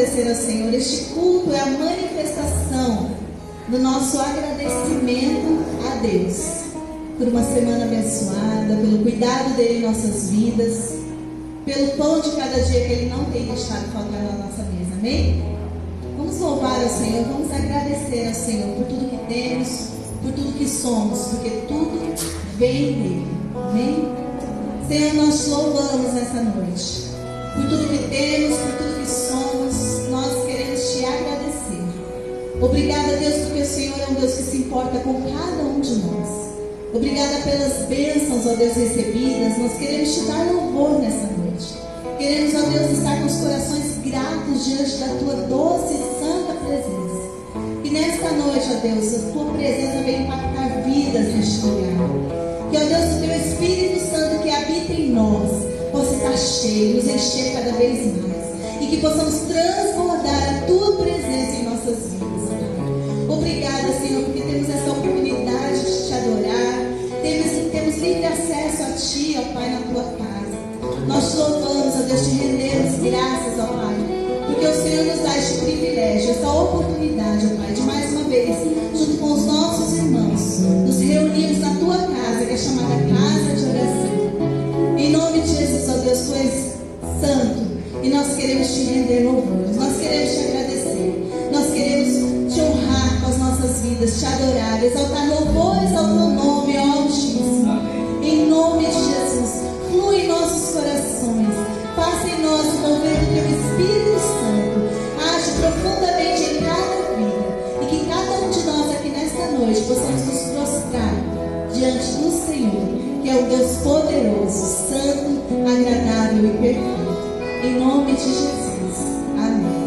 agradecer ao Senhor. Este culto é a manifestação do nosso agradecimento a Deus por uma semana abençoada, pelo cuidado dele em nossas vidas, pelo pão de cada dia que ele não tem deixado faltar na nossa mesa. Amém? Vamos louvar ao Senhor, vamos agradecer ao Senhor por tudo que temos, por tudo que somos, porque tudo vem dele. Amém? Senhor, nós te louvamos nessa noite por tudo que temos, por tudo que somos. Nós queremos te agradecer. Obrigada, Deus, porque o Senhor é um Deus que se importa com cada um de nós. Obrigada pelas bênçãos, ó Deus, recebidas. Nós queremos te dar louvor nessa noite. Queremos, ó Deus, estar com os corações gratos diante da tua doce e santa presença. E nesta noite, ó Deus, a tua presença vem impactar vidas neste lugar. Que, ó Deus, o teu Espírito Santo que habita em nós possa estar cheio, nos encher cada vez mais. E que possamos transbordar a tua presença em nossas vidas. Obrigada, Senhor, porque temos essa oportunidade de te adorar. Temos livre acesso a Ti, ó Pai, na Tua casa. Nós te louvamos, ó Deus, te rendemos graças, ó Pai, porque o Senhor nos dá este privilégio, essa oportunidade, ó Pai, de mais uma vez, junto com os nossos irmãos, nos reunirmos na Tua casa, que é chamada Casa de Oração. Em nome de Jesus, ó Deus, Tu és santo e nós queremos te render louvores, nós queremos te agradecer, nós queremos te honrar com as nossas vidas, te adorar, exaltar louvores ao Teu nome, ó Altíssimo. Em nome de Jesus, flui em nossos corações, faça em nós o mover do Teu Espírito Santo, age profundamente em cada vida, e que cada um de nós aqui nesta noite possamos nos prostrar diante do Senhor, que é o Deus poderoso, santo, agradável e perfeito. Em nome de Jesus. Amém.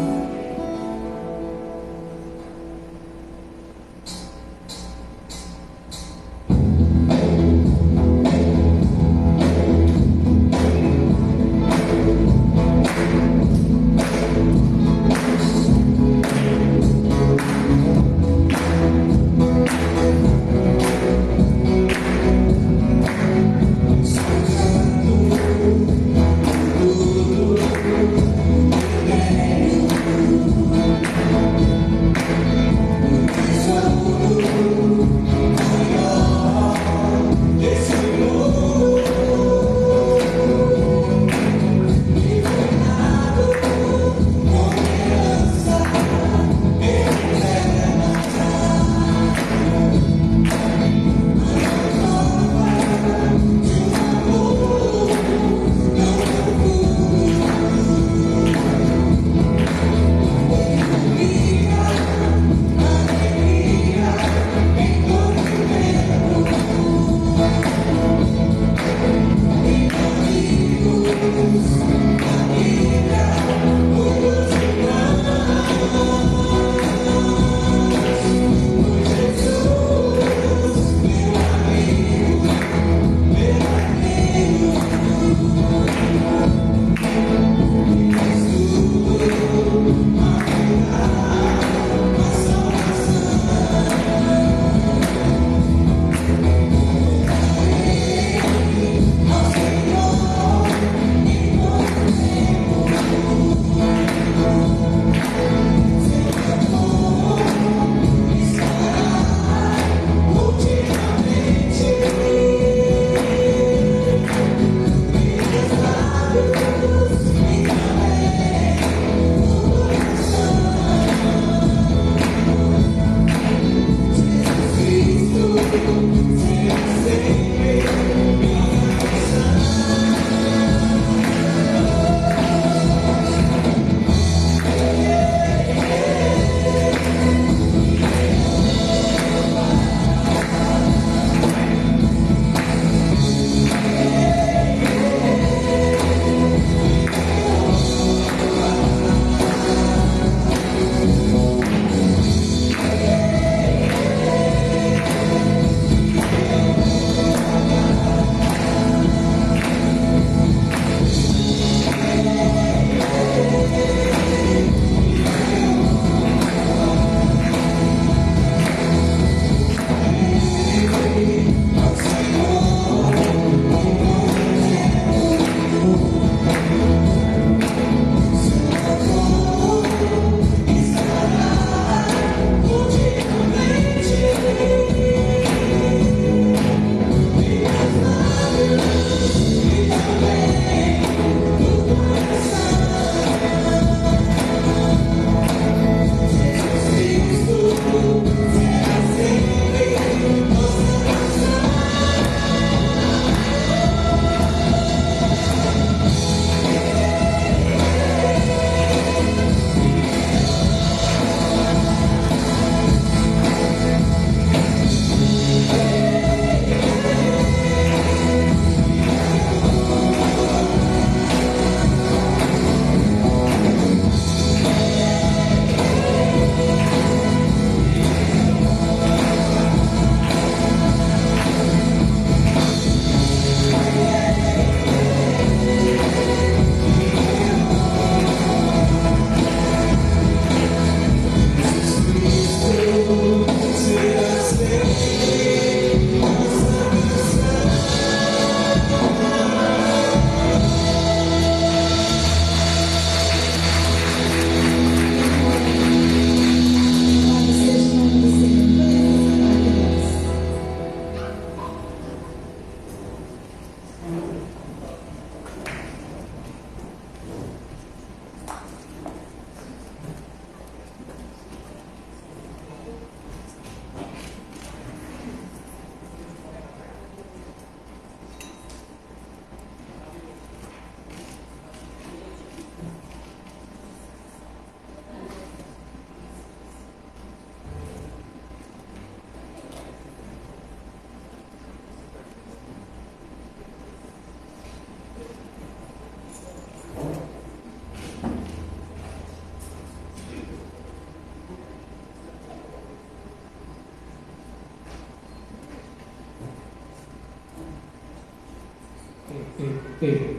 Ok.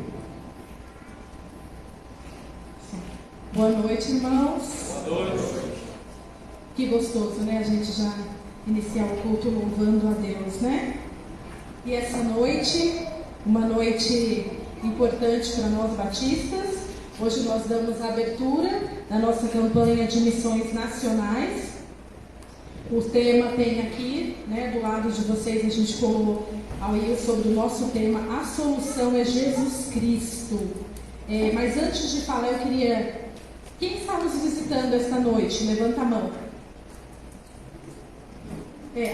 Boa noite, irmãos. Boa noite. Que gostoso, né? A gente já iniciar o culto louvando a Deus, né? E essa noite, uma noite importante para nós batistas. Hoje nós damos a abertura da nossa campanha de missões nacionais. O tema tem aqui, né, do lado de vocês, a gente colocou aí sobre o nosso tema, a solução é Jesus Cristo. Mas antes de falar, eu queria... Quem está nos visitando esta noite? Levanta a mão.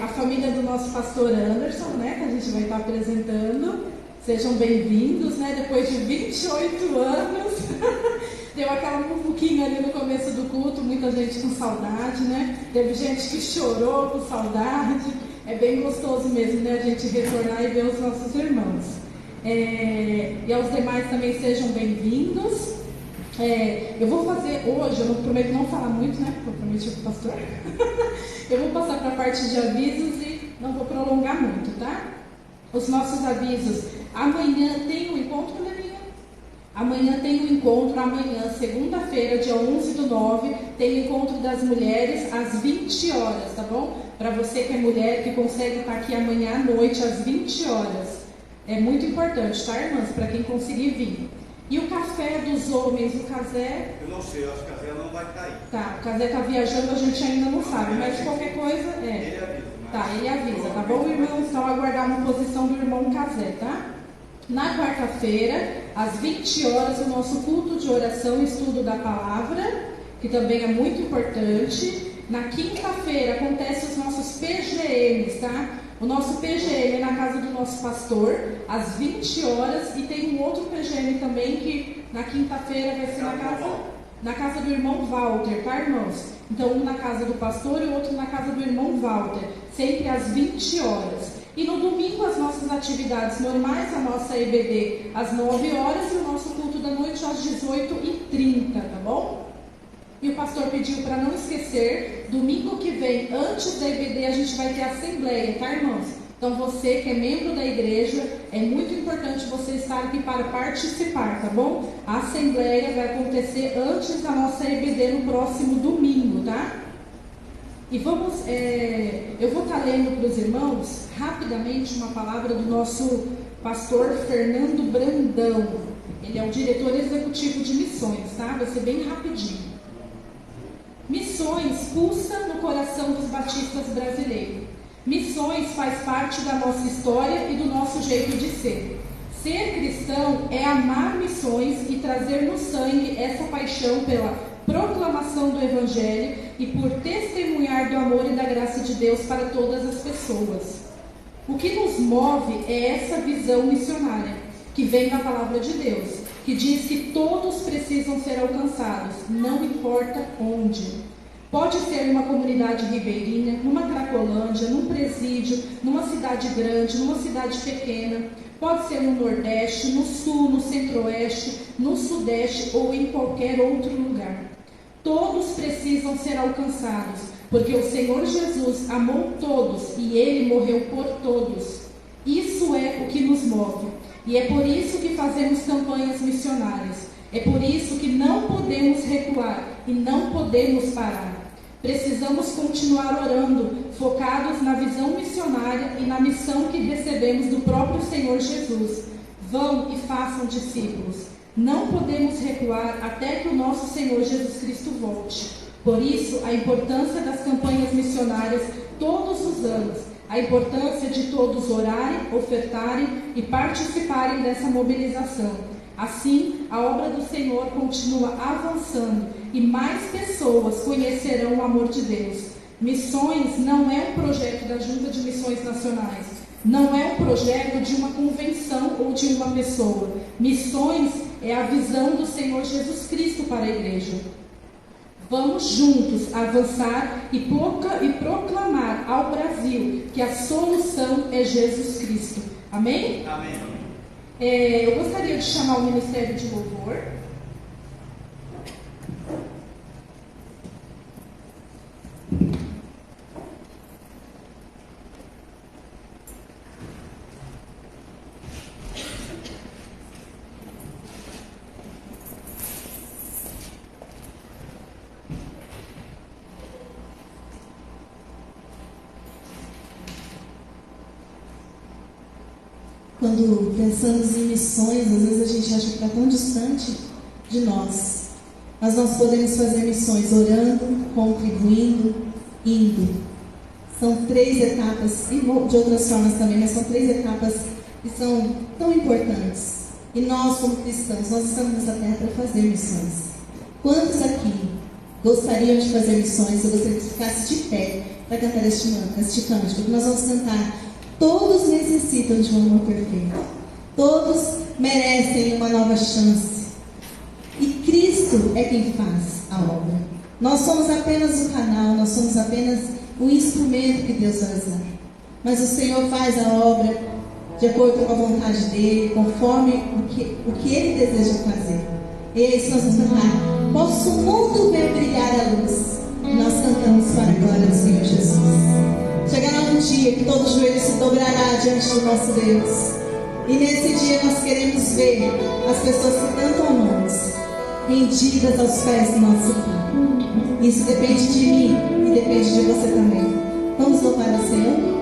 A família do nosso pastor Anderson, né, que a gente vai estar apresentando. Sejam bem-vindos, né, depois de 28 anos. Deu aquela muvuquinha ali no começo do culto, muita gente com saudade, né? Teve gente que chorou com saudade. É bem gostoso mesmo, né, a gente retornar e ver os nossos irmãos. E aos demais também sejam bem-vindos. Eu vou fazer hoje, eu prometo não falar muito, né? Porque eu prometi para o pastor. Eu vou passar para a parte de avisos e não vou prolongar muito, tá? Os nossos avisos. Amanhã tem um encontro, Levinha? Amanhã tem um encontro, segunda-feira, dia 11/9, tem o encontro das mulheres às 20 horas, tá bom? Para você que é mulher, que consegue estar aqui amanhã à noite às 20 horas. É muito importante, tá, irmãs? Para quem conseguir vir. E o café dos homens, o Casé... Eu não sei, eu acho que o Casé não vai cair. Tá, o Casé está viajando, a gente ainda não sabe, mas qualquer coisa... Ele avisa. Tá, ele avisa, tá bom, irmãos? Então, aguardar uma posição do irmão Casé, tá? Na quarta-feira, às 20 horas, o nosso culto de oração e estudo da palavra, que também é muito importante. Na quinta-feira, acontecem os nossos PGMs, tá? O nosso PGM é na casa do nosso pastor, às 20 horas, e tem um outro PGM também que na quinta-feira vai ser na casa do irmão Walter, tá, irmãos? Então, um na casa do pastor e o outro na casa do irmão Walter, sempre às 20 horas. E no domingo, as nossas atividades normais, a nossa EBD às 9 horas e o nosso culto da noite às 18h30, tá bom? E o pastor pediu para não esquecer, domingo que vem, antes da EBD, a gente vai ter assembleia, tá, irmãos? Então, você que é membro da igreja, é muito importante você estar aqui para participar, tá bom? A assembleia vai acontecer antes da nossa EBD no próximo domingo, tá? E vamos, eu vou estar lendo para os irmãos, rapidamente, uma palavra do nosso pastor Fernando Brandão. Ele é o diretor executivo de missões, tá? Vai ser bem rapidinho. Missões pulsa no coração dos batistas brasileiros. Missões faz parte da nossa história e do nosso jeito de ser. Ser cristão é amar missões e trazer no sangue essa paixão pela proclamação do Evangelho e por testemunhar do amor e da graça de Deus para todas as pessoas. O que nos move é essa visão missionária, que vem da palavra de Deus, que diz que todos precisam ser alcançados, não importa onde. Pode ser numa comunidade ribeirinha, numa Cracolândia, num presídio, numa cidade grande, numa cidade pequena. Pode ser no Nordeste, no Sul, no Centro-Oeste, no Sudeste ou em qualquer outro lugar. Todos precisam ser alcançados, porque o Senhor Jesus amou todos e Ele morreu por todos. Isso é o que nos move. E é por isso que fazemos campanhas missionárias. É por isso que não podemos recuar e não podemos parar. Precisamos continuar orando, focados na visão missionária e na missão que recebemos do próprio Senhor Jesus. Vão e façam discípulos. Não podemos recuar até que o nosso Senhor Jesus Cristo volte. Por isso, a importância das campanhas missionárias todos os anos, a importância de todos orarem, ofertarem e participarem dessa mobilização. Assim, a obra do Senhor continua avançando e mais pessoas conhecerão o amor de Deus. Missões não é um projeto da Junta de Missões Nacionais, não é um projeto de uma convenção ou de uma pessoa. Missões é a visão do Senhor Jesus Cristo para a igreja. Vamos juntos avançar e proclamar ao Brasil que a solução é Jesus Cristo. Amém? Amém. Eu gostaria de chamar o Ministério de Louvor. quando pensamos em missões, às vezes a gente acha que está tão distante de nós. Mas nós podemos fazer missões orando, contribuindo, indo. São 3 etapas, e de outras formas também, mas são 3 etapas que são tão importantes. E nós, como cristãos, nós estamos nessa terra para fazer missões. Quantos aqui gostariam de fazer missões? Eu gostaria que ficasse de pé para cantar este cântico, que nós vamos cantar. Todos necessitam de um amor perfeito. Todos merecem uma nova chance. E Cristo é quem faz a obra. Nós somos apenas o canal, nós somos apenas o instrumento que Deus vai usar. Mas o Senhor faz a obra de acordo com a vontade dEle, conforme o que Ele deseja fazer. E é isso que nós vamos cantar. Posso o mundo ver brilhar a luz. E nós cantamos para a glória do Senhor Jesus. Chegará um dia que todo joelho se dobrará diante do nosso Deus. E nesse dia nós queremos ver as pessoas que tanto amamos rendidas aos pés do nosso Pai. Isso depende de mim e depende de você também. Vamos louvar ao Senhor?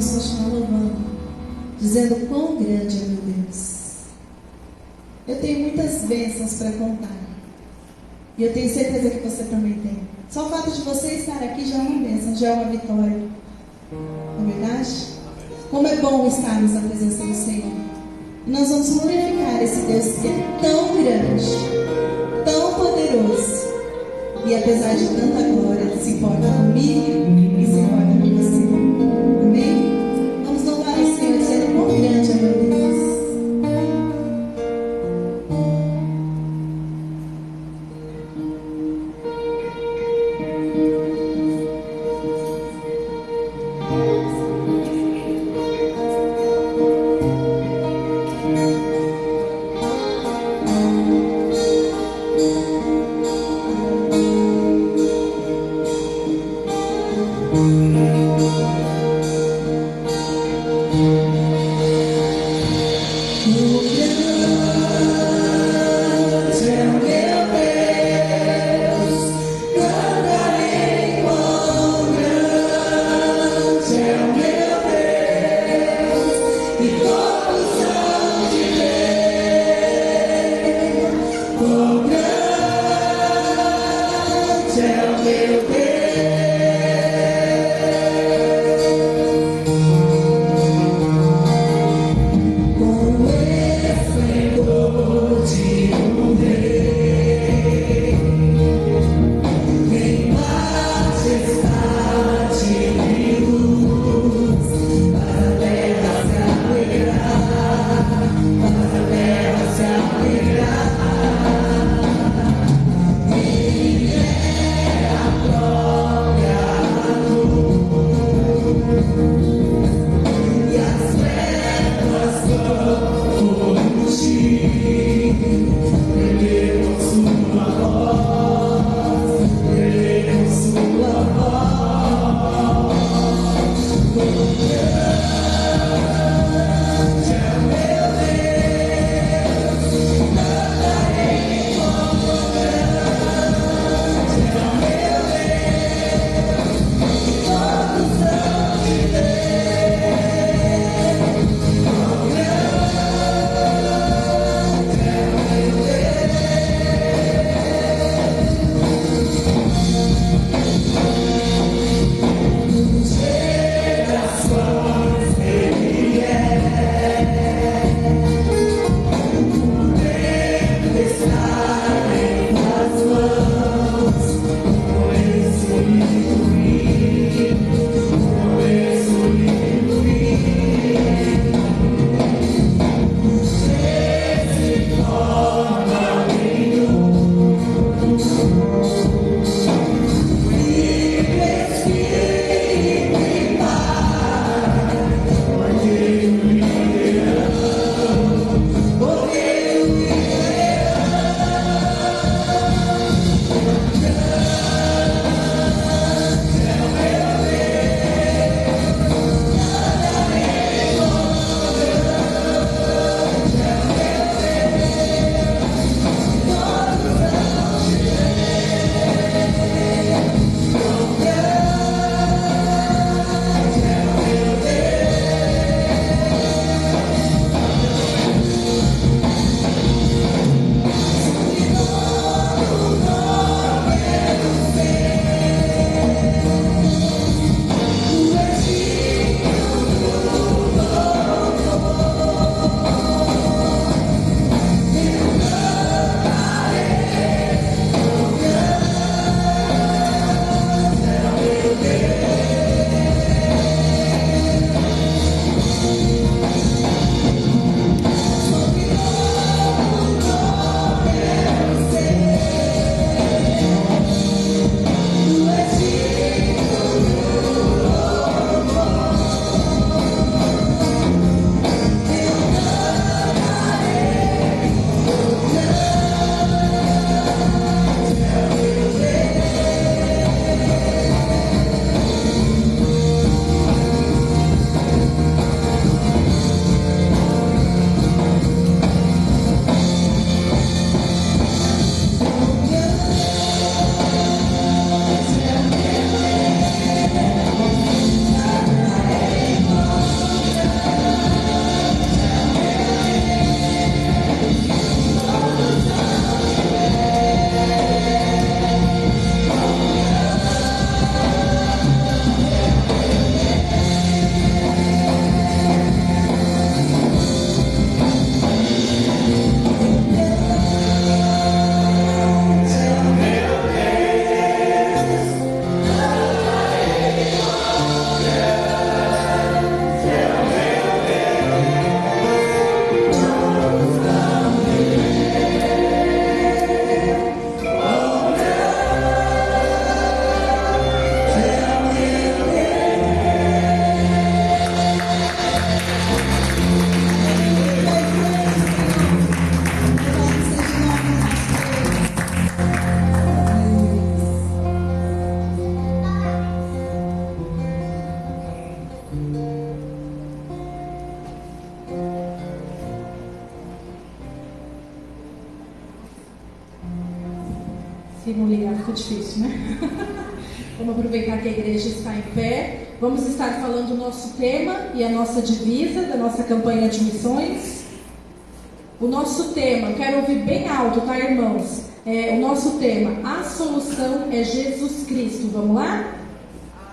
vamos continuar louvando, dizendo quão grande é meu Deus. Eu tenho muitas bênçãos para contar. E eu tenho certeza que você também tem. Só o fato de você estar aqui já é uma bênção, já é uma vitória. Não é verdade? Como é bom estarmos na presença do Senhor. E nós vamos glorificar esse Deus que é tão grande, tão poderoso. E apesar de tanta glória, Ele se importa comigo e se importa com você. Amém? Vamos louvar o Senhor dizendo quão grande é meu Deus. Se não ligar, fica difícil, né? Vamos aproveitar que a igreja está em pé. Vamos estar falando do nosso tema e a nossa divisa da nossa campanha de missões. O nosso tema, quero ouvir bem alto, tá, irmãos? O nosso tema, a solução é Jesus Cristo. Vamos lá?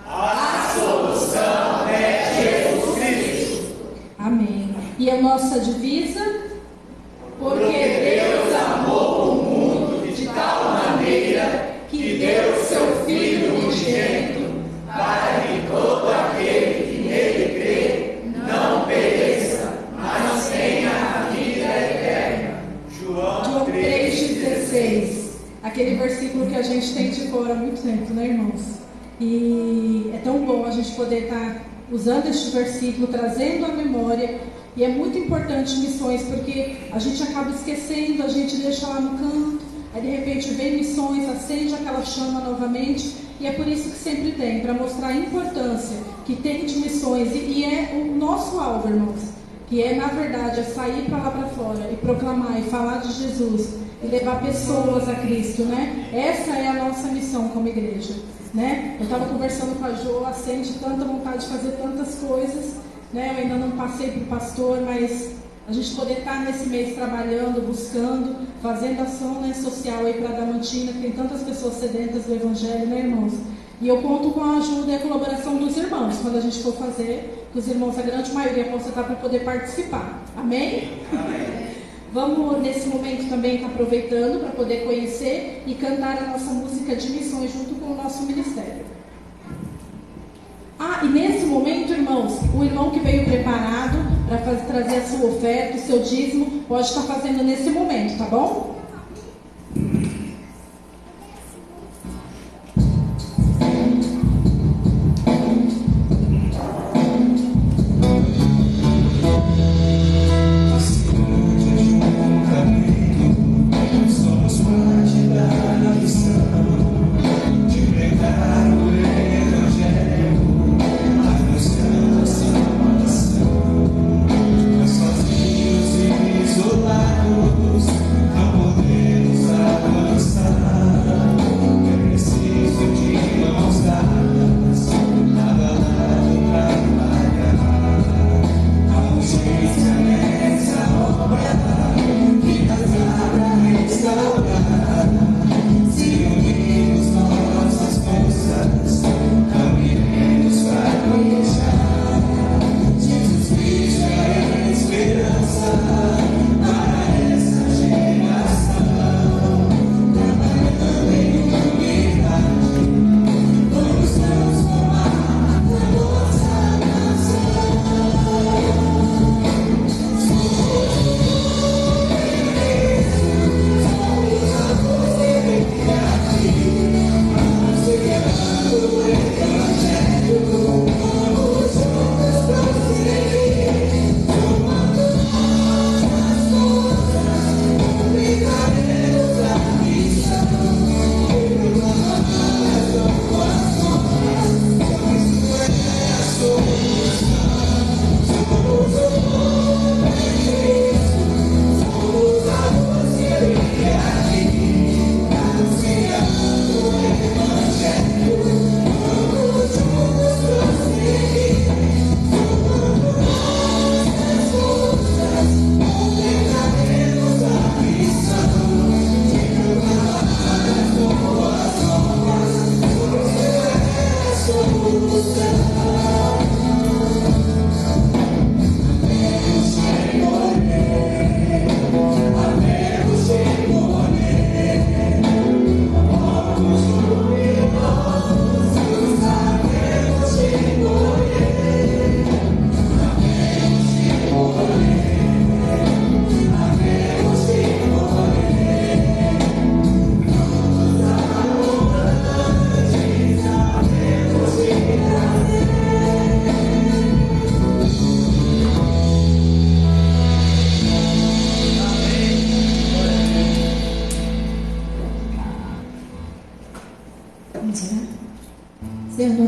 A solução é Jesus Cristo. Amém. E a nossa divisa? Porque Deus amou o mundo de tal maneira que deu seu Filho unigênito, para que todo aquele que nele crê não pereça, mas tenha a vida eterna. João 3,16. Aquele versículo que a gente tem de cor há muito tempo, né, irmãos? E é tão bom a gente poder estar usando este versículo, trazendo à memória. E é muito importante missões, porque a gente acaba esquecendo, a gente deixa lá no canto, aí de repente vem missões, acende aquela chama novamente, e é por isso que sempre tem, para mostrar a importância que tem de missões, e é o nosso alvo, irmãos, que é na verdade sair para lá para fora e proclamar e falar de Jesus e levar pessoas a Cristo, né? Essa é a nossa missão como igreja, né? Eu estava conversando com a Jo, acende tanta vontade de fazer tantas coisas, né? Eu ainda não passei para o pastor, mas a gente poder estar nesse mês trabalhando, buscando, fazendo ação, né, social aí para Adamantina, que tem tantas pessoas sedentas do Evangelho, né, irmãos? E eu conto com a ajuda e a colaboração dos irmãos, quando a gente for fazer, que os irmãos, a grande maioria, possa estar para poder participar. Amém? Amém. Vamos, nesse momento, também estar aproveitando para poder conhecer e cantar a nossa música de missões junto com o nosso ministério. E nesse momento, irmãos, o irmão que veio preparado para trazer a sua oferta, o seu dízimo, pode estar fazendo nesse momento, tá bom? Isolados, não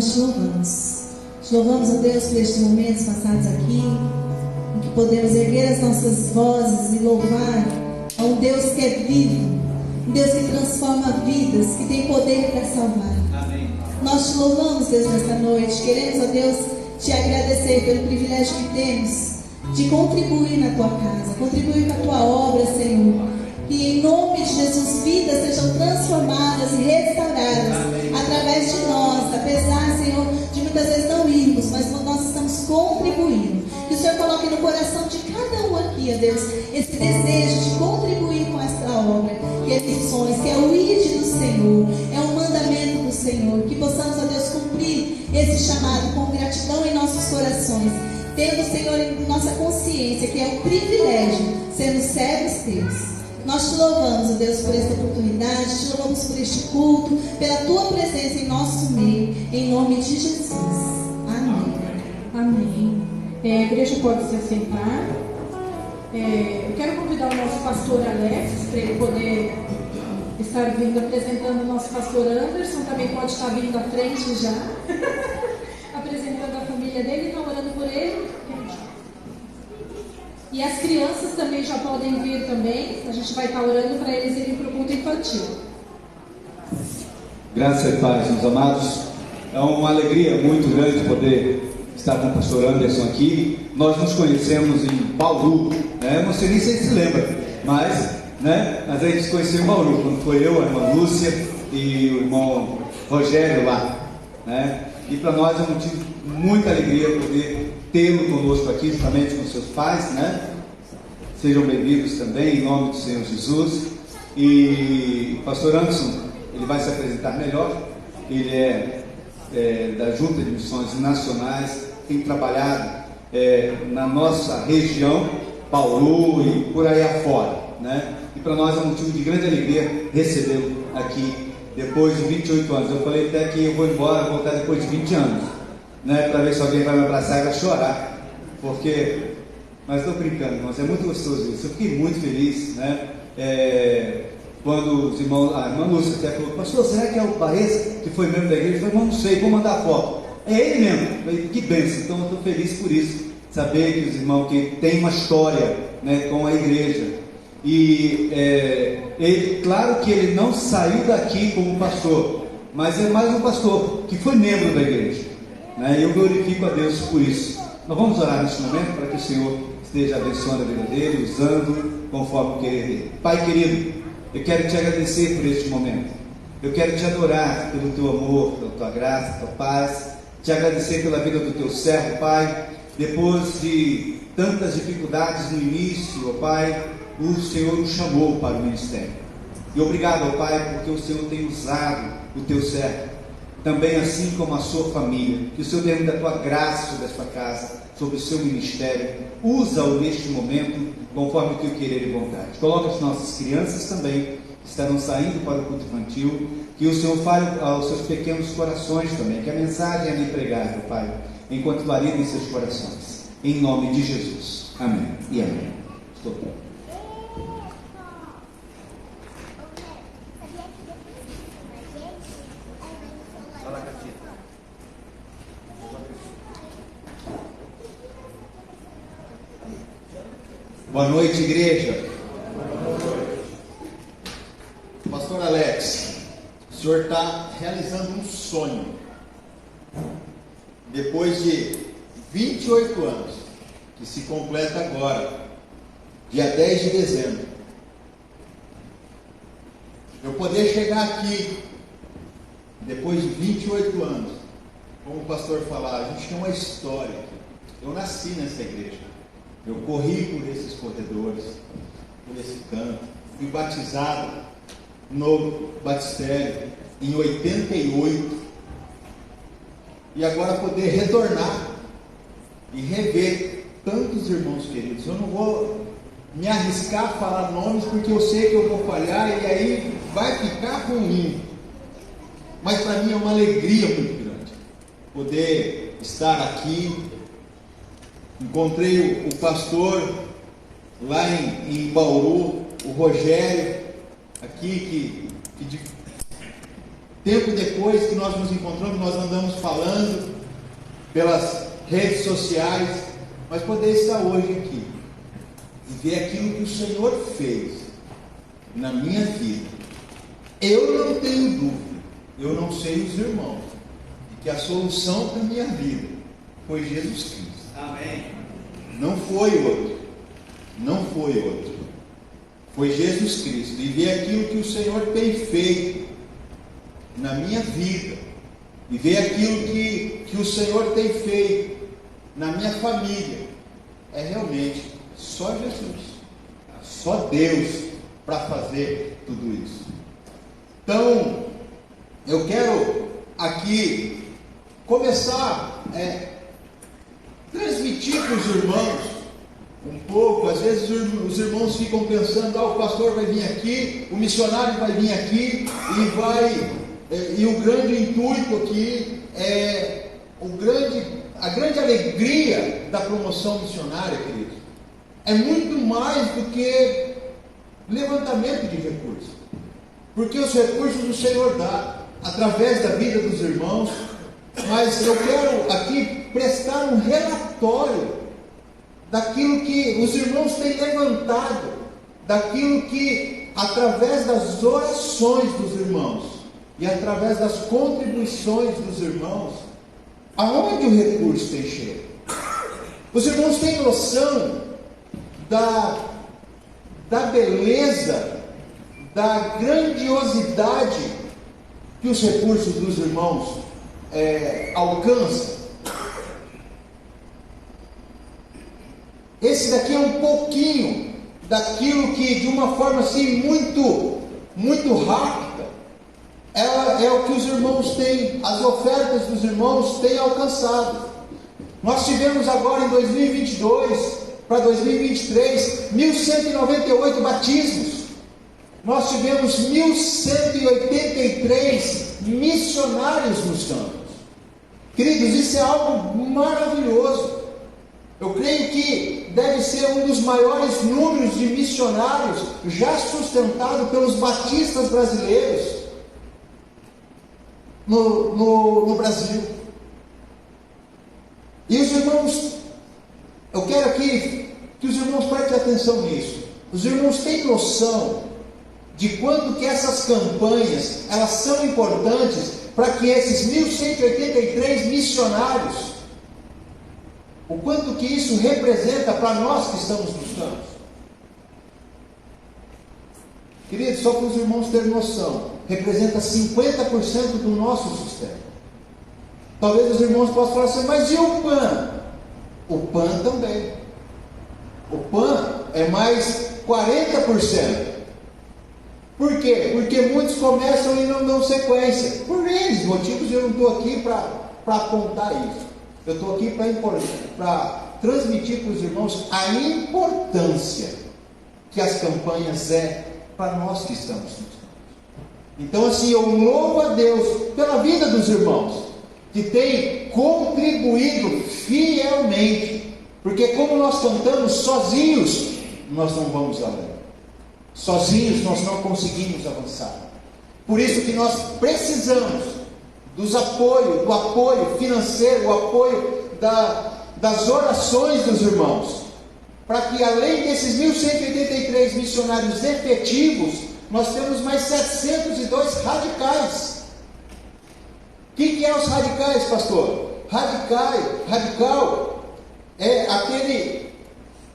nós te louvamos. Te louvamos, ó Deus, por estes momentos passados aqui, em que podemos erguer as nossas vozes e louvar a um Deus que é vivo, um Deus que transforma vidas, que tem poder para salvar. Amém. Nós te louvamos, Deus, nesta noite. Queremos, ó Deus, te agradecer pelo privilégio que temos de contribuir na tua casa, contribuir com a tua obra, Senhor. Que em nome de Jesus vidas sejam transformadas e restauradas através de nós, apesar, Senhor, de muitas vezes não irmos, mas nós estamos contribuindo. Que o Senhor coloque no coração de cada um aqui, ó Deus, esse desejo de contribuir com esta obra, que é missões, que é o ID do Senhor, é um mandamento do Senhor. Que possamos, ó Deus, cumprir esse chamado com gratidão em nossos corações, tendo, Senhor, em nossa consciência que é um privilégio sermos servos teus. Nós te louvamos, ó Deus, por esta oportunidade, te louvamos por este culto, pela tua presença em nosso meio, em nome de Jesus. Amém. Amém. A igreja pode se assentar. Eu quero convidar o nosso pastor Alex, para ele poder estar vindo apresentando o nosso pastor Anderson, também pode estar vindo à frente já, apresentando a família dele e estão orando por ele. E as crianças também já podem vir também. A gente vai estar orando para eles irem para o culto infantil. Graças e paz, meus amados. É uma alegria muito grande poder estar com o pastor Anderson aqui. Nós nos conhecemos em Bauru, né? Não sei nem se ele se lembra, mas a gente se conheceu em Bauru, quando foi eu, a irmã Lúcia e o irmão Rogério lá, né? E para nós é um motivo de muita alegria poder tê-lo conosco aqui, juntamente com seus pais, né? Sejam bem-vindos também, em nome do Senhor Jesus. E o pastor Anderson, ele vai se apresentar melhor. Ele é da Junta de Missões Nacionais, tem trabalhado na nossa região, Bauru e por aí afora, né? E para nós é um motivo de grande alegria recebê-lo aqui depois de 28 anos. Eu falei até que eu vou embora, voltar depois de 20 anos, né? Para ver se alguém vai me abraçar e vai chorar, porque... Mas estou brincando, mas é muito gostoso isso. Eu fiquei muito feliz, né? Quando os irmãos, a irmã Lúcia até falou: pastor, será que é o Pareça que foi membro da igreja? Eu falei: não sei, vou mandar a foto. É ele mesmo. Eu falei: que bênção. Então eu estou feliz por isso, saber que os irmãos que têm uma história, né, com a igreja. E ele, claro que ele não saiu daqui como pastor, mas é mais um pastor que foi membro da igreja, né? E eu glorifico a Deus por isso. Nós vamos orar neste momento para que o Senhor esteja abençoando a vida dele, usando conforme o querer dele. Pai querido, eu quero te agradecer por este momento. Eu quero te adorar pelo teu amor, pela tua graça, tua paz. Te agradecer pela vida do teu servo, Pai. Depois de tantas dificuldades no início, ó Pai, o Senhor nos chamou para o ministério. E obrigado, ó Pai, porque o Senhor tem usado o teu servo, também assim como a sua família. Que o Senhor derrame da tua graça sobre a sua casa, sobre o seu ministério. Usa-o neste momento, conforme o teu querer e vontade. Coloca as nossas crianças também, que estarão saindo para o culto infantil. Que o Senhor fale aos seus pequenos corações também, que a mensagem é lhe pregada, Pai, enquanto varia em seus corações. Em nome de Jesus. Amém e amém. Estou pronto. Boa noite, igreja. Boa noite. Pastor Alex, o senhor está realizando um sonho. Depois de 28 anos, que se completa agora, dia 10 de dezembro, eu poder chegar aqui, depois de 28 anos, como o pastor falar, a gente tem uma história. Eu nasci nessa igreja. Eu corri por esses corredores, por esse canto, fui batizado no batistério em 88, e agora poder retornar e rever tantos irmãos queridos. Eu não vou me arriscar a falar nomes, porque eu sei que eu vou falhar e aí vai ficar ruim, mas para mim é uma alegria muito grande poder estar aqui. Encontrei o pastor lá em Bauru, o Rogério, aqui Tempo depois que nós nos encontramos, nós andamos falando pelas redes sociais, mas poder estar hoje aqui e ver aquilo que o Senhor fez na minha vida. Eu não tenho dúvida, eu não sei os irmãos, de que a solução para a minha vida foi Jesus Cristo. Amém. Não foi outro. Não foi outro. Foi Jesus Cristo. E ver aquilo que o Senhor tem feito na minha vida. E ver aquilo que o Senhor tem feito na minha família. É realmente só Jesus. Só Deus para fazer tudo isso. Então, eu quero aqui começar transmitir para os irmãos um pouco. Às vezes os irmãos ficam pensando: o pastor vai vir aqui, o missionário vai vir aqui e o grande intuito aqui é a grande alegria da promoção missionária, queridos, é muito mais do que levantamento de recursos, porque os recursos o Senhor dá através da vida dos irmãos. Mas eu quero aqui prestar um relatório daquilo que os irmãos têm levantado, daquilo que, através das orações dos irmãos e através das contribuições dos irmãos, aonde o recurso tem chego. Os irmãos têm noção da beleza, da grandiosidade que os recursos dos irmãos alcança. Esse daqui é um pouquinho daquilo que, de uma forma assim muito rápida, é o que os irmãos têm, as ofertas dos irmãos têm alcançado. Nós tivemos agora em 2022 para 2023 1.198 batismos. Nós tivemos 1.183 missionários nos campos. Queridos, isso é algo maravilhoso. Eu creio que deve ser um dos maiores números de missionários já sustentado pelos batistas brasileiros no Brasil. E os irmãos, eu quero aqui que os irmãos prestem atenção nisso. Os irmãos têm noção de quanto que essas campanhas elas são importantes para que esses 1.183 missionários, o quanto que isso representa para nós que estamos nos campos. Queridos, só para os irmãos terem noção, representa 50% do nosso sustento. Talvez os irmãos possam falar assim: mas e o PAN? O PAN também. O PAN é mais 40%. Por quê? Porque muitos começam e não dão sequência. Por eles motivos, eu não estou aqui para apontar isso. Eu estou aqui para transmitir para os irmãos a importância que as campanhas para nós que estamos nos campos. Então, assim, eu louvo a Deus pela vida dos irmãos que têm contribuído fielmente, porque como nós cantamos, sozinhos nós não vamos além. Sozinhos nós não conseguimos avançar. Por isso que nós precisamos do apoio financeiro, o apoio das orações dos irmãos, para que além desses 1.183 missionários efetivos, nós temos mais 702 radicais. O que é os radicais, pastor? Radical é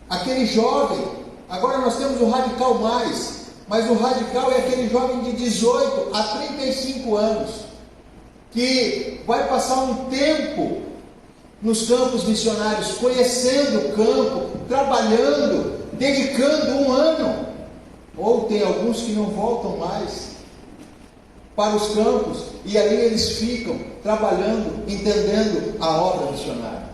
aquele jovem. Agora nós temos o Radical Mais, mas o radical é aquele jovem de 18 a 35 anos, que vai passar um tempo nos campos missionários, conhecendo o campo, trabalhando, dedicando um ano, ou tem alguns que não voltam mais para os campos, e ali eles ficam trabalhando, entendendo a obra missionária.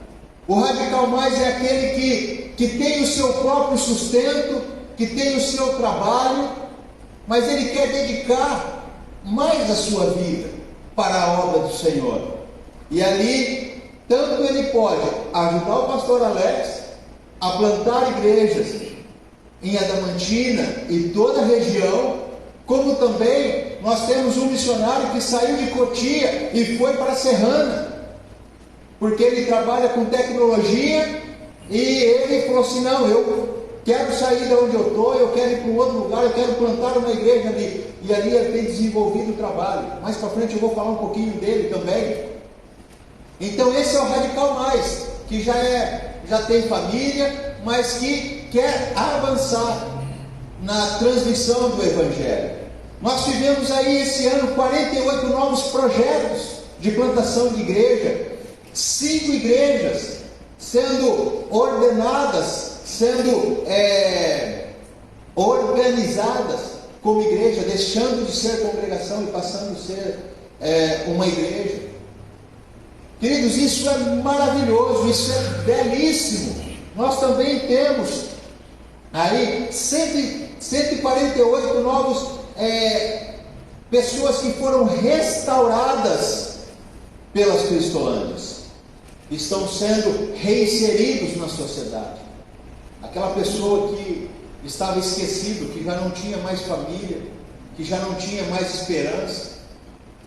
O Radical Mais é aquele que tem o seu próprio sustento, que tem o seu trabalho, mas ele quer dedicar mais a sua vida para a obra do Senhor. E ali, tanto ele pode ajudar o pastor Alex a plantar igrejas em Adamantina e toda a região, como também nós temos um missionário que saiu de Cotia e foi para a Serrana, porque ele trabalha com tecnologia, e ele falou assim: não, eu quero sair de onde eu estou, eu quero ir para um outro lugar, eu quero plantar uma igreja ali. E ali ele tem desenvolvido o trabalho. Mais para frente eu vou falar um pouquinho dele também. Então esse é o Radical Mais, que já tem família, mas que quer avançar na transmissão do Evangelho. Nós tivemos aí esse ano 48 novos projetos de plantação de igreja, 5 igrejas sendo ordenadas, sendo organizadas como igreja, deixando de ser congregação e passando a ser uma igreja. Queridos, isso é maravilhoso, isso é belíssimo. Nós também temos aí 148 novos pessoas que foram restauradas pelas Cristolândias, estão sendo reinseridos na sociedade. Aquela pessoa que estava esquecido, que já não tinha mais família, que já não tinha mais esperança,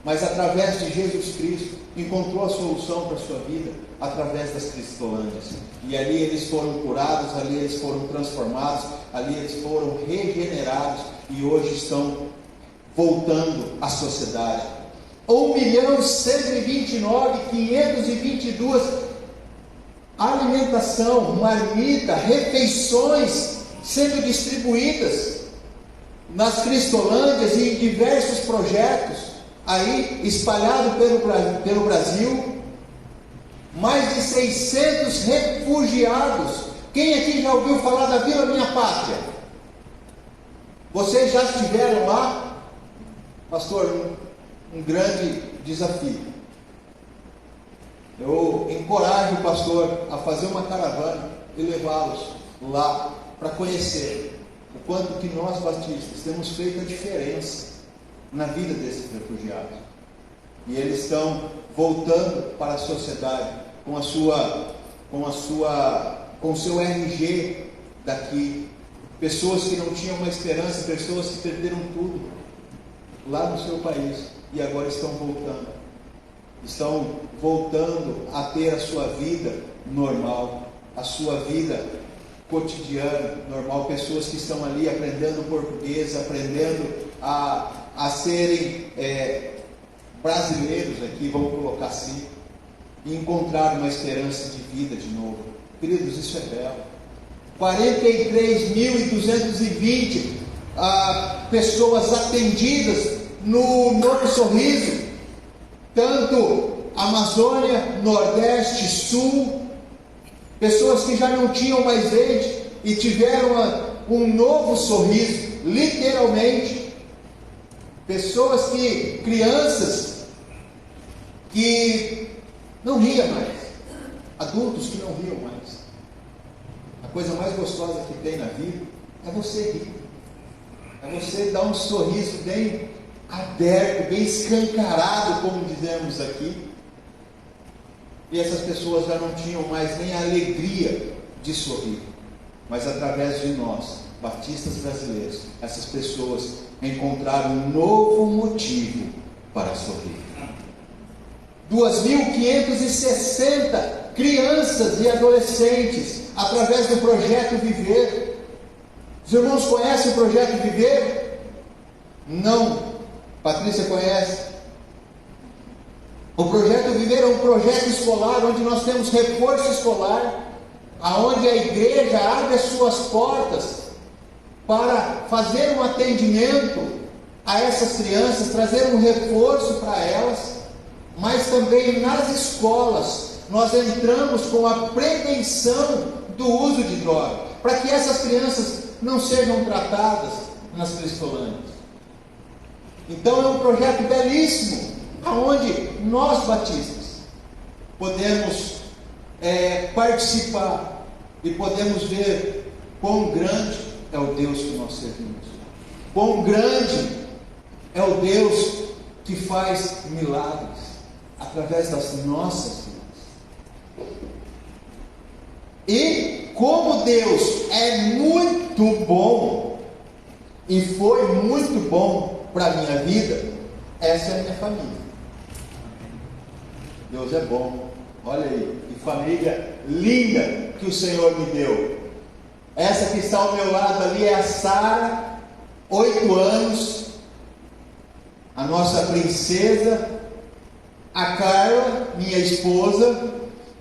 mas através de Jesus Cristo encontrou a solução para a sua vida através das Cristolândias. E ali eles foram curados, ali eles foram transformados, ali eles foram regenerados e hoje estão voltando à sociedade. 1.129.522 alimentação, marmita, refeições sendo distribuídas nas Cristolândias e em diversos projetos aí espalhados pelo Brasil. Mais de 600 refugiados. Quem aqui já ouviu falar da Vila Minha Pátria? Vocês já estiveram lá? Pastor, um grande desafio. Eu encorajo o pastor a fazer uma caravana e levá-los lá para conhecer o quanto que nós batistas temos feito a diferença na vida desses refugiados. E eles estão voltando para a sociedade com o seu RG daqui. Pessoas que não tinham uma esperança, pessoas que perderam tudo lá no seu país e agora estão voltando a ter a sua vida normal, a sua vida cotidiana normal. Pessoas que estão ali aprendendo português, aprendendo a serem brasileiros aqui, vamos colocar assim, e encontrar uma esperança de vida de novo. Queridos, isso é belo. 43.220 pessoas atendidas no Novo Sorriso, tanto Amazônia, Nordeste, Sul, pessoas que já não tinham mais dente e tiveram um novo sorriso, literalmente. Pessoas crianças que não riam mais, adultos que não riam mais. A coisa mais gostosa que tem na vida é você rir, é você dar um sorriso bem aberto, bem escancarado, como dizemos aqui. E essas pessoas já não tinham mais nem a alegria de sorrir, mas através de nós, batistas brasileiros, essas pessoas encontraram um novo motivo para sorrir. 2.560 crianças e adolescentes, através do Projeto Viver. Os irmãos conhecem o Projeto Viver? Não. Patrícia conhece? O Projeto Viver é um projeto escolar, onde nós temos reforço escolar, aonde a igreja abre as suas portas para fazer um atendimento a essas crianças, trazer um reforço para elas, mas também nas escolas nós entramos com a prevenção do uso de droga, para que essas crianças não sejam tratadas nas Cristolândias. Então é um projeto belíssimo, aonde nós batistas podemos participar e podemos ver quão grande é o Deus que nós servimos, quão grande é o Deus que faz milagres através das nossas vidas. E como Deus é muito bom, e foi muito bom para a minha vida, essa é a minha família. Deus é bom. Olha aí, que família linda que o Senhor me deu. Essa que está ao meu lado ali é a Sara, 8 anos, a nossa princesa, a Carla, minha esposa,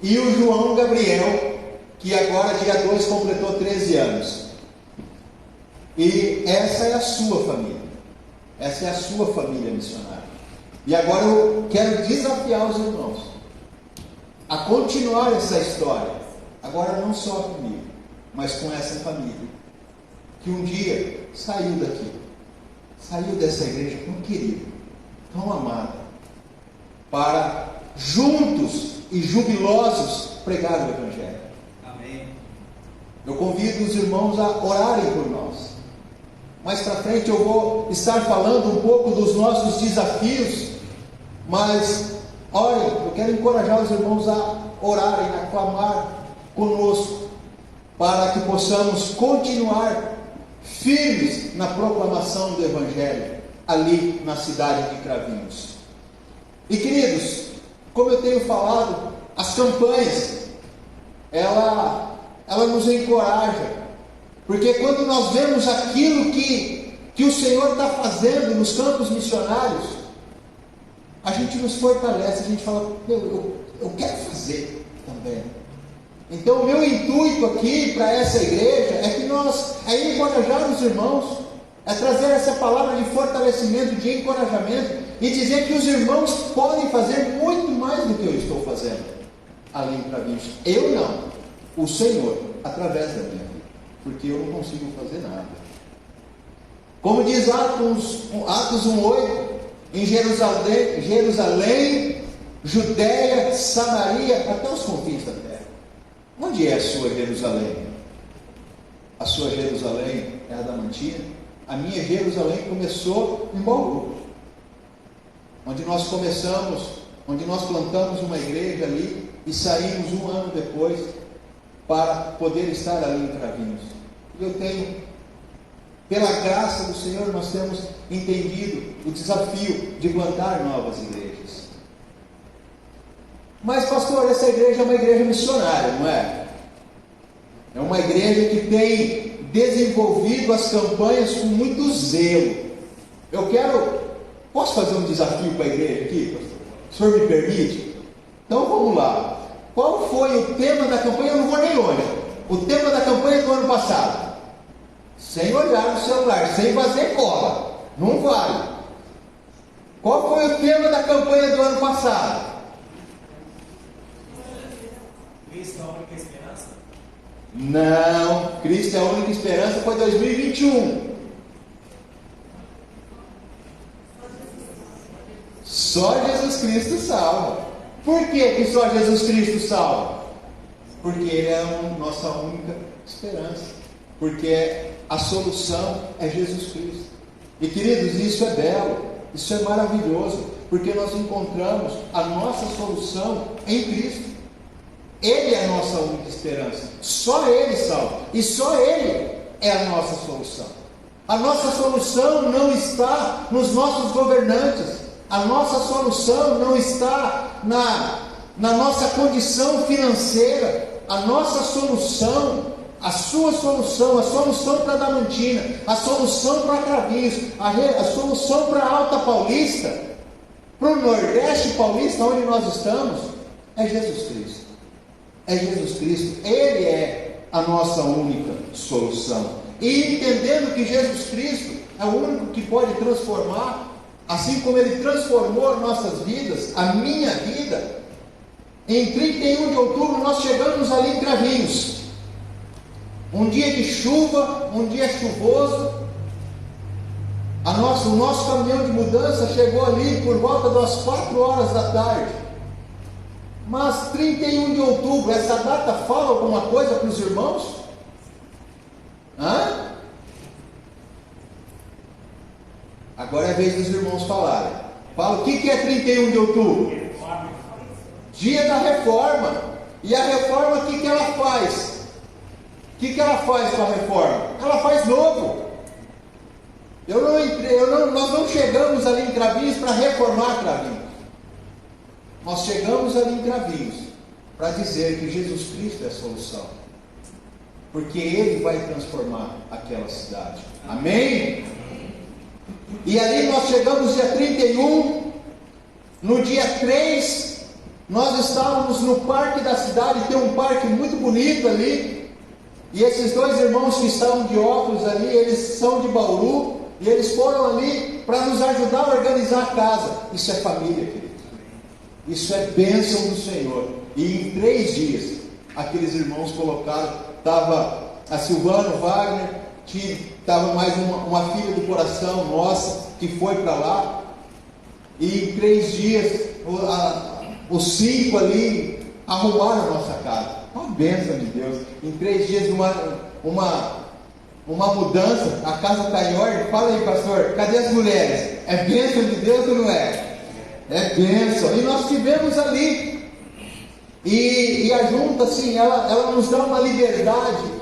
e o João Gabriel, que agora, dia 2, completou 13 anos. E essa é a sua família. Essa é a sua família missionária. E agora eu quero desafiar os irmãos a continuar essa história. Agora não só comigo, mas com essa família, que um dia saiu daqui, saiu dessa igreja tão querida, tão amada, para juntos e jubilosos pregar o Evangelho. Amém. Eu convido os irmãos a orarem por nós. Mais para frente eu vou estar falando um pouco dos nossos desafios, mas orem, eu quero encorajar os irmãos a orarem, a clamar conosco, para que possamos continuar firmes na proclamação do Evangelho, ali na cidade de Cravinhos. E queridos, como eu tenho falado, as campanhas, ela nos encoraja, porque quando nós vemos aquilo que o Senhor está fazendo nos campos missionários, a gente nos fortalece, a gente fala, eu quero fazer também. Então o meu intuito aqui para essa igreja é encorajar os irmãos, é trazer essa palavra de fortalecimento, de encorajamento, e dizer que os irmãos podem fazer muito mais do que eu estou fazendo ali para mim. Eu não, o Senhor, através da minha vida, porque eu não consigo fazer nada. Como diz Atos 1:8, em Jerusalém, Judéia, Samaria, até os confins da terra. Onde é a sua Jerusalém? A sua Jerusalém é a Adamantina. A minha Jerusalém começou em Bauru, onde nós plantamos uma igreja ali e saímos 1 ano depois para poder estar ali em Cravinhos. E pela graça do Senhor, nós temos entendido o desafio de plantar novas igrejas. Mas, pastor, essa igreja é uma igreja missionária, não é? É uma igreja que tem desenvolvido as campanhas com muito zelo. Posso fazer um desafio para a igreja aqui, pastor? O senhor me permite? Então vamos lá. Qual foi o tema da campanha? Eu não vou nem longe. O tema da campanha do ano passado. Sem olhar no celular, sem fazer cola. Não vale. Qual foi o tema da campanha do ano passado? Cristo é a única esperança? Não, Cristo é a única esperança, foi 2021. Só Jesus Cristo salva. Por que só Jesus Cristo salva? Porque Ele é a nossa única esperança. Porque a solução é Jesus Cristo. E queridos, isso é belo, isso é maravilhoso, porque nós encontramos a nossa solução em Cristo. Ele é a nossa única esperança. Só Ele salva. E só Ele é a nossa solução. A nossa solução não está nos nossos governantes. A nossa solução não está na nossa condição financeira. A nossa solução, a sua solução, a solução para Adamantina, a solução para Cravinhos, a solução para a Alta Paulista, para o Nordeste Paulista, onde nós estamos, é Jesus Cristo. É Jesus Cristo. Ele é a nossa única solução. E entendendo que Jesus Cristo é o único que pode transformar, assim como Ele transformou nossas vidas, a minha vida, em 31 de outubro nós chegamos ali em Cravinhos. Um dia de chuva, um dia chuvoso. O nosso caminhão de mudança chegou ali por volta das 4 horas da tarde. Mas 31 de outubro, essa data fala alguma coisa para os irmãos? Agora é a vez dos irmãos falarem. Fala, o que é 31 de outubro? Dia da reforma. E a reforma, o que ela faz? O que ela faz com a reforma? Ela faz novo. Nós não chegamos ali em Cravinhos para reformar Cravinhos. Nós chegamos ali em Cravinhos para dizer que Jesus Cristo é a solução. Porque Ele vai transformar aquela cidade. Amém? E ali nós chegamos dia 31. No dia 3, nós estávamos no parque da cidade. Tem um parque muito bonito ali. E esses dois irmãos que estavam de óculos ali, eles são de Bauru. E eles foram ali para nos ajudar a organizar a casa. Isso é família, querido. Isso é bênção do Senhor. E em 3 dias, aqueles irmãos colocaram, estava a Silvana, o Wagner, estava mais uma filha do coração nossa, que foi para lá. E em 3 dias, os 5 ali arrumaram a nossa casa. Uma bênção de Deus. Em 3 dias, uma mudança, a casa está em ordem. Fala aí, pastor, cadê as mulheres? É bênção de Deus ou não é? É bênção. E nós estivemos ali. E a junta, assim, ela nos dá uma liberdade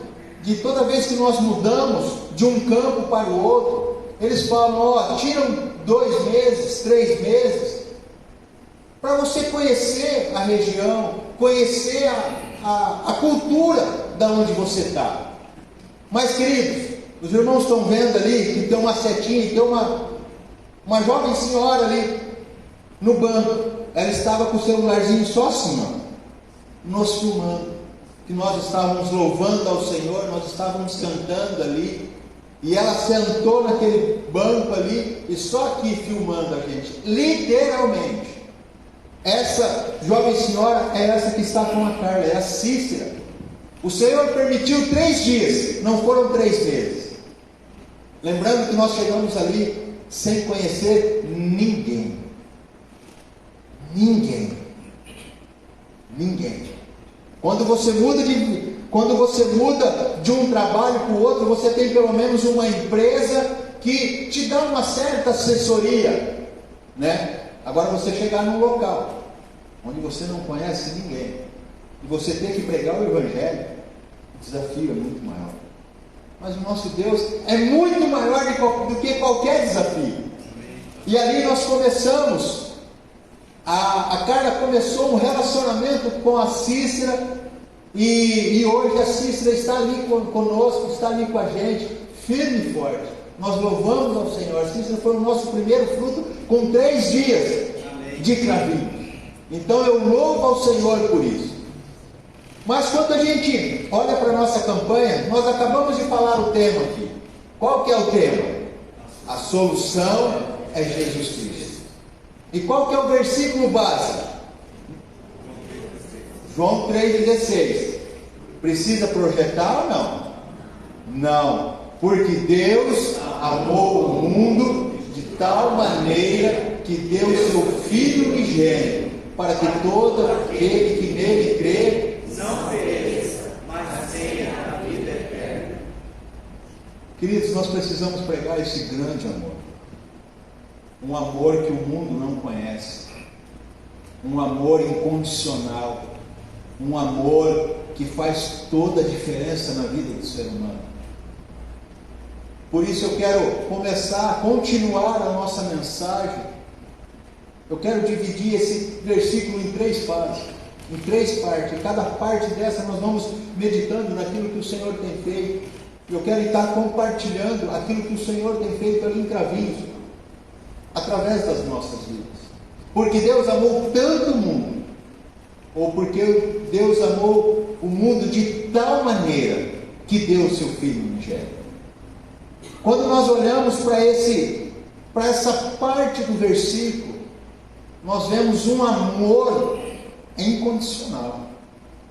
de toda vez que nós mudamos de um campo para o outro, eles falam, tiram 2 meses, 3 meses, para você conhecer a região, conhecer a cultura da onde você está. Mas, queridos, os irmãos estão vendo ali que tem uma setinha, tem uma jovem senhora ali no banco. Ela estava com o celularzinho só assim, nos filmando. Que nós estávamos louvando ao Senhor, nós estávamos cantando ali. E ela sentou naquele banco ali e só aqui filmando a gente. Literalmente. Essa jovem senhora é essa que está com a Carla, é a Cícera. O Senhor permitiu 3 dias, não foram 3 meses. Lembrando que nós chegamos ali sem conhecer ninguém. Ninguém. Quando você muda de um trabalho para o outro, você tem pelo menos uma empresa que te dá uma certa assessoria, né? Agora você chegar num local onde você não conhece ninguém e você tem que pregar o Evangelho, o desafio é muito maior. Mas o nosso Deus é muito maior do que qualquer desafio. E ali nós começamos, a Carla começou um relacionamento com a Cícera, e hoje a Cícera está ali conosco, está ali com a gente, firme e forte. Nós louvamos ao Senhor. A Cícera foi o nosso primeiro fruto com 3 dias de Cravinhos. Então eu louvo ao Senhor por isso. Mas quando a gente olha para a nossa campanha, nós acabamos de falar o tema aqui. Qual que é o tema? A solução é Jesus Cristo. E qual que é o versículo básico? João 3,16. Precisa projetar ou não? Não. Porque Deus amou o mundo de tal maneira que deu o seu Filho unigênito, para que todo aquele que nele crê não pereça, mas tenha a vida eterna. Queridos, nós precisamos pregar esse grande amor. Um amor que o mundo não conhece. Um amor incondicional. Um amor que faz toda a diferença na vida do ser humano. Por isso eu quero continuar a nossa mensagem. Eu quero dividir esse versículo em 3 fases, em 3 partes. Cada parte dessa nós vamos meditando naquilo que o Senhor tem feito. Eu quero estar compartilhando aquilo que o Senhor tem feito ali em Cravinhos, através das nossas vidas. Porque Deus amou tanto o mundo, ou porque Deus amou o mundo de tal maneira que deu o seu Filho unigênito. Quando nós olhamos para essa parte do versículo, nós vemos um amor incondicional,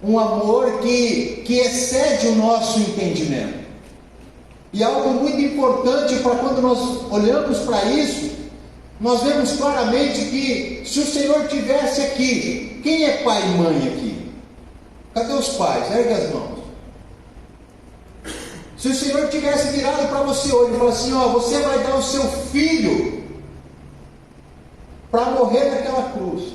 um amor que excede o nosso entendimento. E algo muito importante para quando nós olhamos para isso, nós vemos claramente que se o Senhor tivesse aqui, quem é pai e mãe aqui? Cadê os pais? Ergue as mãos. Se o Senhor tivesse virado para você hoje e falado assim, você vai dar o seu filho para morrer naquela cruz.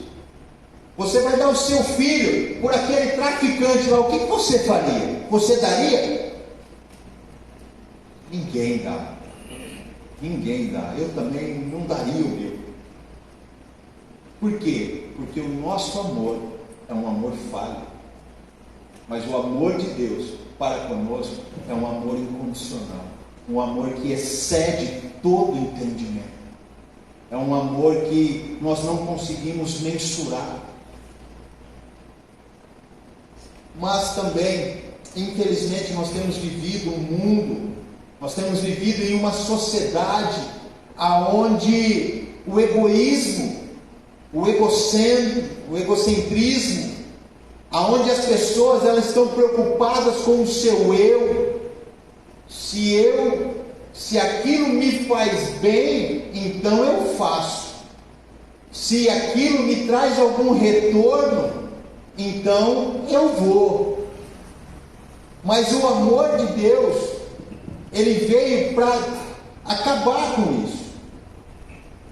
Você vai dar o seu filho por aquele traficante lá. O que você faria? Você daria? Ninguém dá. Ninguém dá. Eu também não daria o meu. Por quê? Porque o nosso amor é um amor falho. Mas o amor de Deus para conosco é um amor incondicional. Um amor que excede todo entendimento. É um amor que nós não conseguimos mensurar. Mas também, infelizmente, nós temos vivido um mundo, nós temos vivido em uma sociedade aonde o egoísmo, o egocentrismo, aonde as pessoas elas estão preocupadas com o seu eu. Se aquilo me faz bem, então eu faço. Se aquilo me traz algum retorno, então eu vou. Mas o amor de Deus, ele veio para acabar com isso.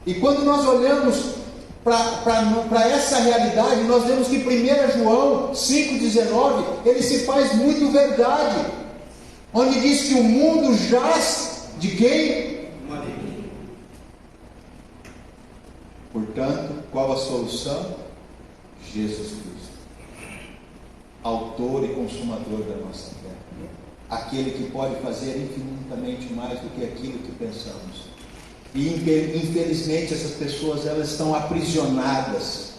E quando nós olhamos para essa realidade, nós vemos que 1 João 5,19, ele se faz muito verdade, onde diz que o mundo jaz de quem? Maligno. Portanto, qual a solução? Jesus Cristo, autor e consumador da nossa fé, aquele que pode fazer infinitamente mais do que aquilo que pensamos. E infelizmente essas pessoas elas estão aprisionadas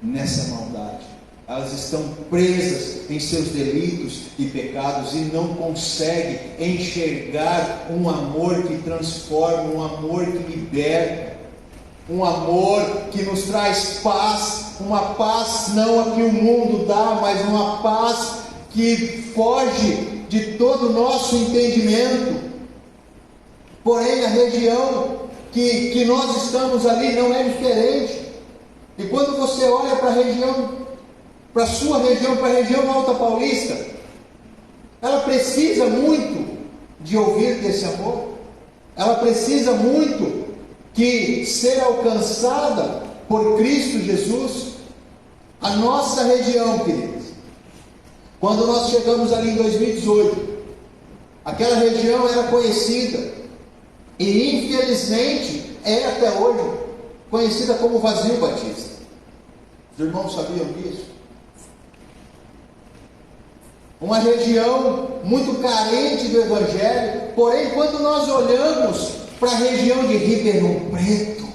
nessa maldade. Elas estão presas em seus delitos e pecados e não conseguem enxergar um amor que transforma, um amor que liberta, um amor que nos traz paz, uma paz não a que o mundo dá, mas uma paz que foge de todo o nosso entendimento. Porém, a região que nós estamos ali não é diferente. E quando você olha para a região, para a sua região, para a região Alta Paulista, ela precisa muito de ouvir desse amor. Ela precisa muito que ser alcançada por Cristo Jesus. A nossa região, queridos, quando nós chegamos ali em 2018, aquela região era conhecida, e infelizmente é até hoje conhecida como Vazio Batista. Os irmãos sabiam disso? Uma região muito carente do Evangelho. Porém, quando nós olhamos para a região de Ribeirão Preto,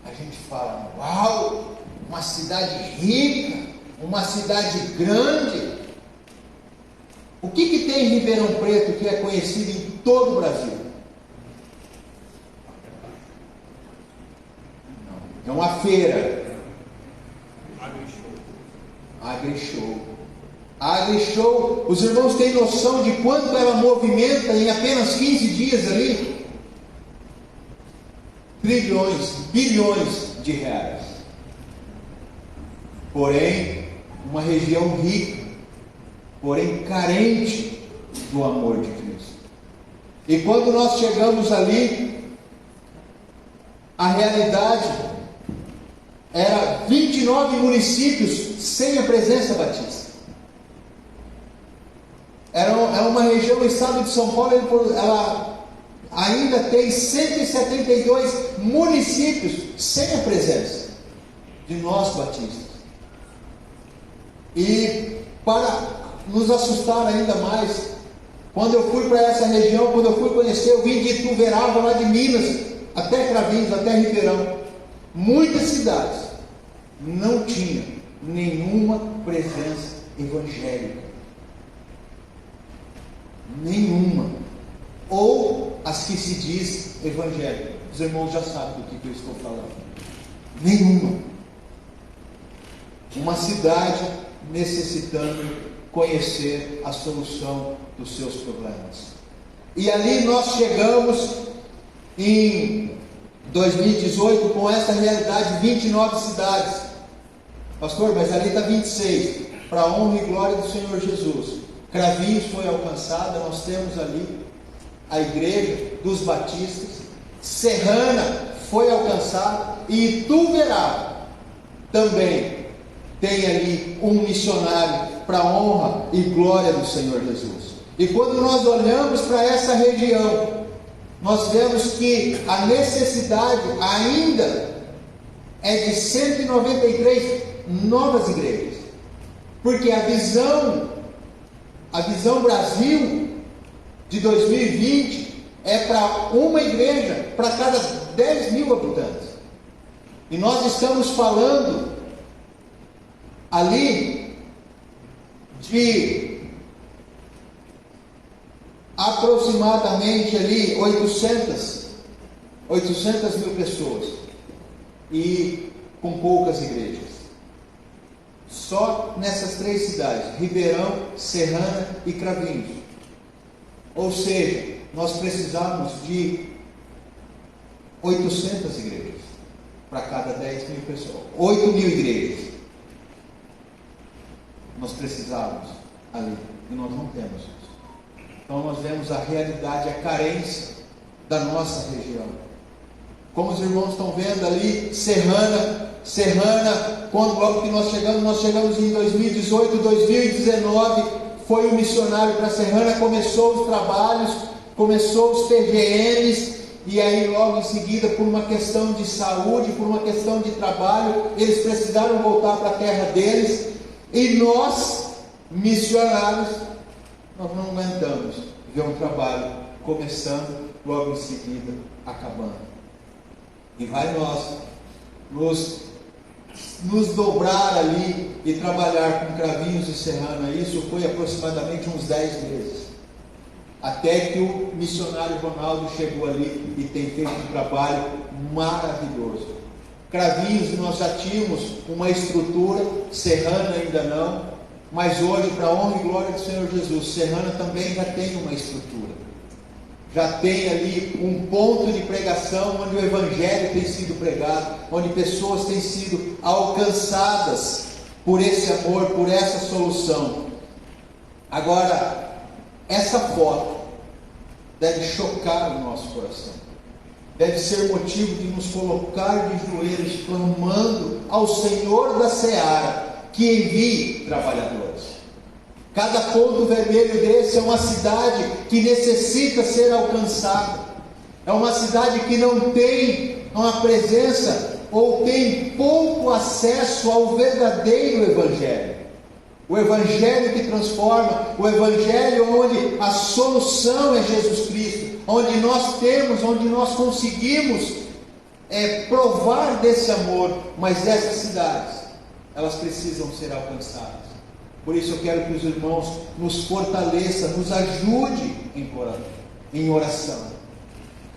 a gente fala: uau, uma cidade rica, uma cidade grande. O que tem em Ribeirão Preto que é conhecido em todo o Brasil? É uma feira. AgriShow. A AgriShow, os irmãos têm noção de quanto ela movimenta em apenas 15 dias ali? Trilhões, bilhões de reais. Porém, uma região rica, porém carente do amor de Cristo. E quando nós chegamos ali, a realidade era 29 municípios sem a presença batista. É uma região, o estado de São Paulo, ela ainda tem 172 municípios sem a presença de nós batistas. E para nos assustar ainda mais, quando eu fui para essa região, quando eu fui conhecer, eu vim de Ituverava, lá de Minas, até Cravinhos, até Ribeirão. Muitas cidades não tinham nenhuma presença evangélica. Nenhuma. Ou as que se diz evangélica. Os irmãos já sabem do que eu estou falando. Nenhuma. Uma cidade necessitando conhecer a solução dos seus problemas. E ali nós chegamos em 2018 com essa realidade, 29 cidades. Pastor, mas ali está 26, para a honra e glória do Senhor Jesus. Cravinhos foi alcançada, nós temos ali a igreja dos batistas. Serrana foi alcançada, e Ituverava também tem ali um missionário para a honra e glória do Senhor Jesus. E quando nós olhamos para essa região, nós vemos que a necessidade ainda é de 193 novas igrejas. Porque a visão Brasil de 2020 é para uma igreja para cada 10 mil habitantes. E nós estamos falando ali de aproximadamente ali 800 mil pessoas e com poucas igrejas. Só nessas 3 cidades, Ribeirão, Serrana e Cravinhos. Ou seja, nós precisamos de 800 igrejas para cada 10 mil pessoas. 8 mil igrejas nós precisamos ali, e nós não temos isso. Então nós vemos a realidade, a carência da nossa região. Como os irmãos estão vendo ali, Serrana, quando logo que nós chegamos em 2018, 2019, foi um missionário para Serrana, começou os trabalhos, começou os TGMs, e aí logo em seguida, por uma questão de saúde, por uma questão de trabalho, eles precisaram voltar para a terra deles, e nós, missionários, nós não aguentamos ver um trabalho começando, logo em seguida, acabando. E vai nós nos dobrar ali e trabalhar com Cravinhos e Serrana. Isso foi aproximadamente uns 10 meses, até que o missionário Ronaldo chegou ali e tem feito um trabalho maravilhoso. Cravinhos nós já tínhamos uma estrutura, Serrana ainda não, mas hoje, para a honra e glória do Senhor Jesus, Serrana também já tem uma estrutura. Já tem ali um ponto de pregação onde o Evangelho tem sido pregado, onde pessoas têm sido alcançadas por esse amor, por essa solução. Agora, essa foto deve chocar o nosso coração, deve ser motivo de nos colocar de joelhos, clamando ao Senhor da Seara que envie trabalhadores. Cada ponto vermelho desse é uma cidade que necessita ser alcançada. É uma cidade que não tem uma presença ou tem pouco acesso ao verdadeiro Evangelho. O Evangelho que transforma, o Evangelho onde a solução é Jesus Cristo, onde nós conseguimos provar desse amor, mas essas cidades, elas precisam ser alcançadas. Por isso eu quero que os irmãos nos fortaleçam, nos ajudem em oração.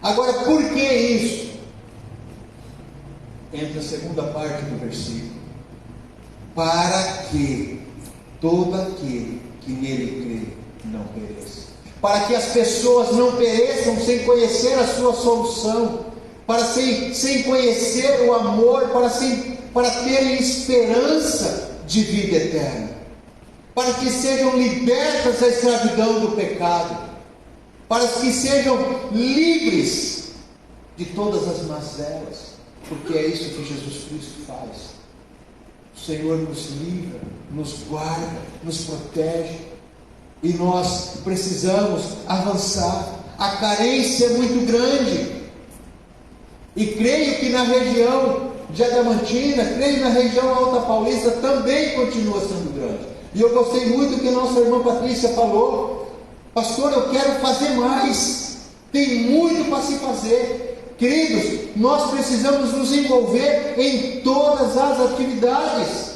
Agora, por que isso? Entra a segunda parte do versículo. Para que todo aquele que nele crê não pereça. Para que as pessoas não pereçam sem conhecer a sua solução, sem conhecer o amor, para terem esperança de vida eterna. Para que sejam libertas da escravidão do pecado, para que sejam livres de todas as mazelas, porque é isso que Jesus Cristo faz. O Senhor nos livra, nos guarda, nos protege, e nós precisamos avançar. A carência é muito grande, e creio que na região de Adamantina, creio na região Alta Paulista também continua sendo grande. E eu gostei muito do que a nossa irmã Patrícia falou. Pastor, eu quero fazer mais. Tem muito para se fazer. Queridos, nós precisamos nos envolver em todas as atividades.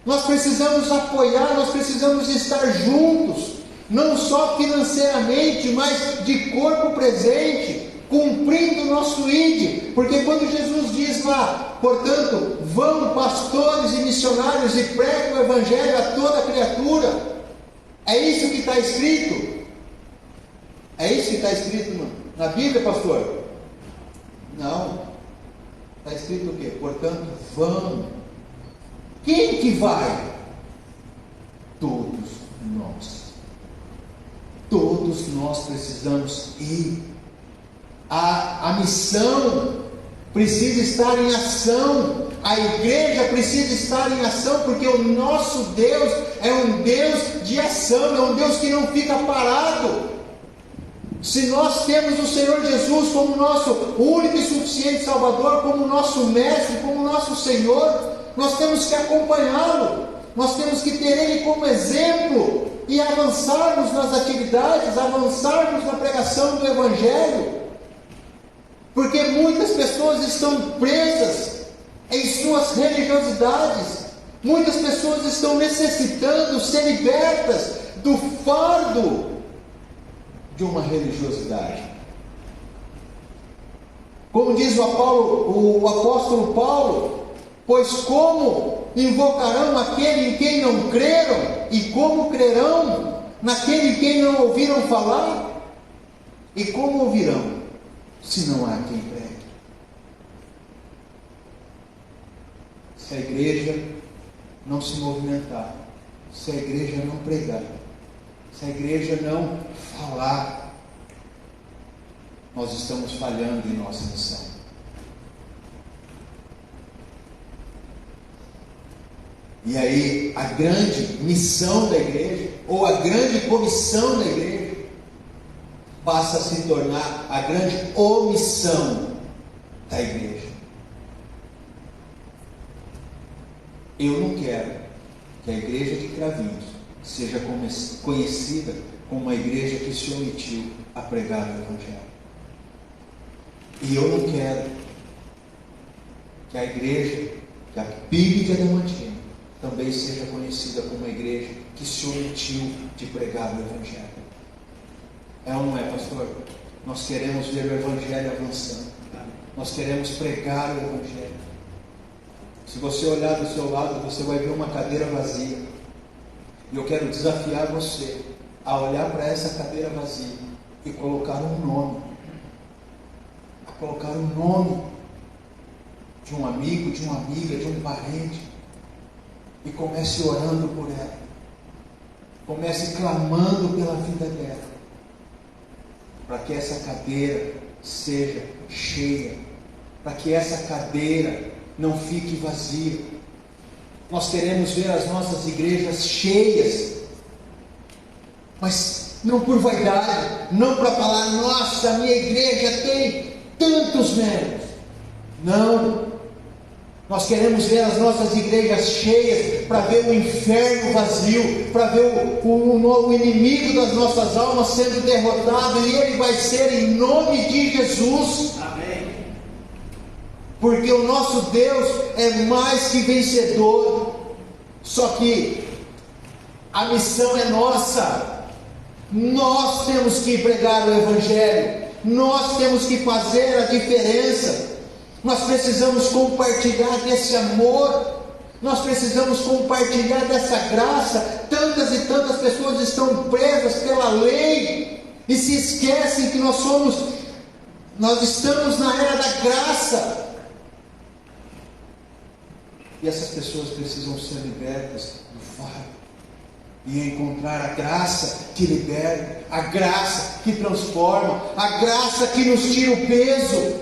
Nós precisamos apoiar, nós precisamos estar juntos. Não só financeiramente, mas de corpo presente, cumprindo o nosso ID. Porque quando Jesus diz lá, portanto, vão pastores e missionários e preguem o Evangelho a toda criatura, é isso que está escrito? É isso que está escrito na Bíblia, pastor? Não. Está escrito o quê? Portanto, vão. Quem que vai? Todos nós. Todos nós precisamos ir. A missão precisa estar em ação, a igreja precisa estar em ação, porque o nosso Deus é um Deus de ação, é um Deus que não fica parado, Se nós temos o Senhor Jesus como nosso único e suficiente Salvador, como nosso Mestre, como nosso Senhor, nós temos que acompanhá-lo, nós temos que ter Ele como exemplo e avançarmos nas atividades, avançarmos na pregação do Evangelho, porque muitas pessoas estão presas em suas religiosidades, muitas pessoas estão necessitando ser libertas do fardo de uma religiosidade. Como diz o apóstolo Paulo, pois como invocarão aquele em quem não creram, e como crerão naquele em quem não ouviram falar? E como ouvirão, se não há quem pregue? Se a igreja não se movimentar, se a igreja não pregar, se a igreja não falar, nós estamos falhando em nossa missão. E aí, a grande missão da igreja, ou a grande comissão da igreja, passa a se tornar a grande omissão da igreja. Eu não quero que a igreja de Cravinhos seja conhecida como uma igreja que se omitiu a pregar o Evangelho. E eu não quero que a igreja, que a PIB de Adamantina, também seja conhecida como uma igreja que se omitiu de pregar o Evangelho. É ou não é, pastor? Nós queremos ver o Evangelho avançando. Nós queremos pregar o Evangelho. Se você olhar do seu lado, você vai ver uma cadeira vazia. E eu quero desafiar você a olhar para essa cadeira vazia e colocar um nome. A colocar um nome de um amigo, de uma amiga, de um parente. E comece orando por ela. Comece clamando pela vida dela. Para que essa cadeira seja cheia. Para que essa cadeira não fique vazia. Nós queremos ver as nossas igrejas cheias, mas não por vaidade, não para falar, nossa, a minha igreja tem tantos membros. Não. Nós queremos ver as nossas igrejas cheias para ver o inferno vazio, para ver o inimigo das nossas almas sendo derrotado, e ele vai ser em nome de Jesus. Amém. Porque o nosso Deus é mais que vencedor. Só que a missão é nossa. Nós temos que pregar o Evangelho. Nós temos que fazer a diferença. Nós precisamos compartilhar desse amor. Nós precisamos compartilhar dessa graça. Tantas e tantas pessoas estão presas pela lei e se esquecem que nós estamos na era da graça. E essas pessoas precisam ser libertas do fardo e encontrar a graça que liberta, a graça que transforma, a graça que nos tira o peso.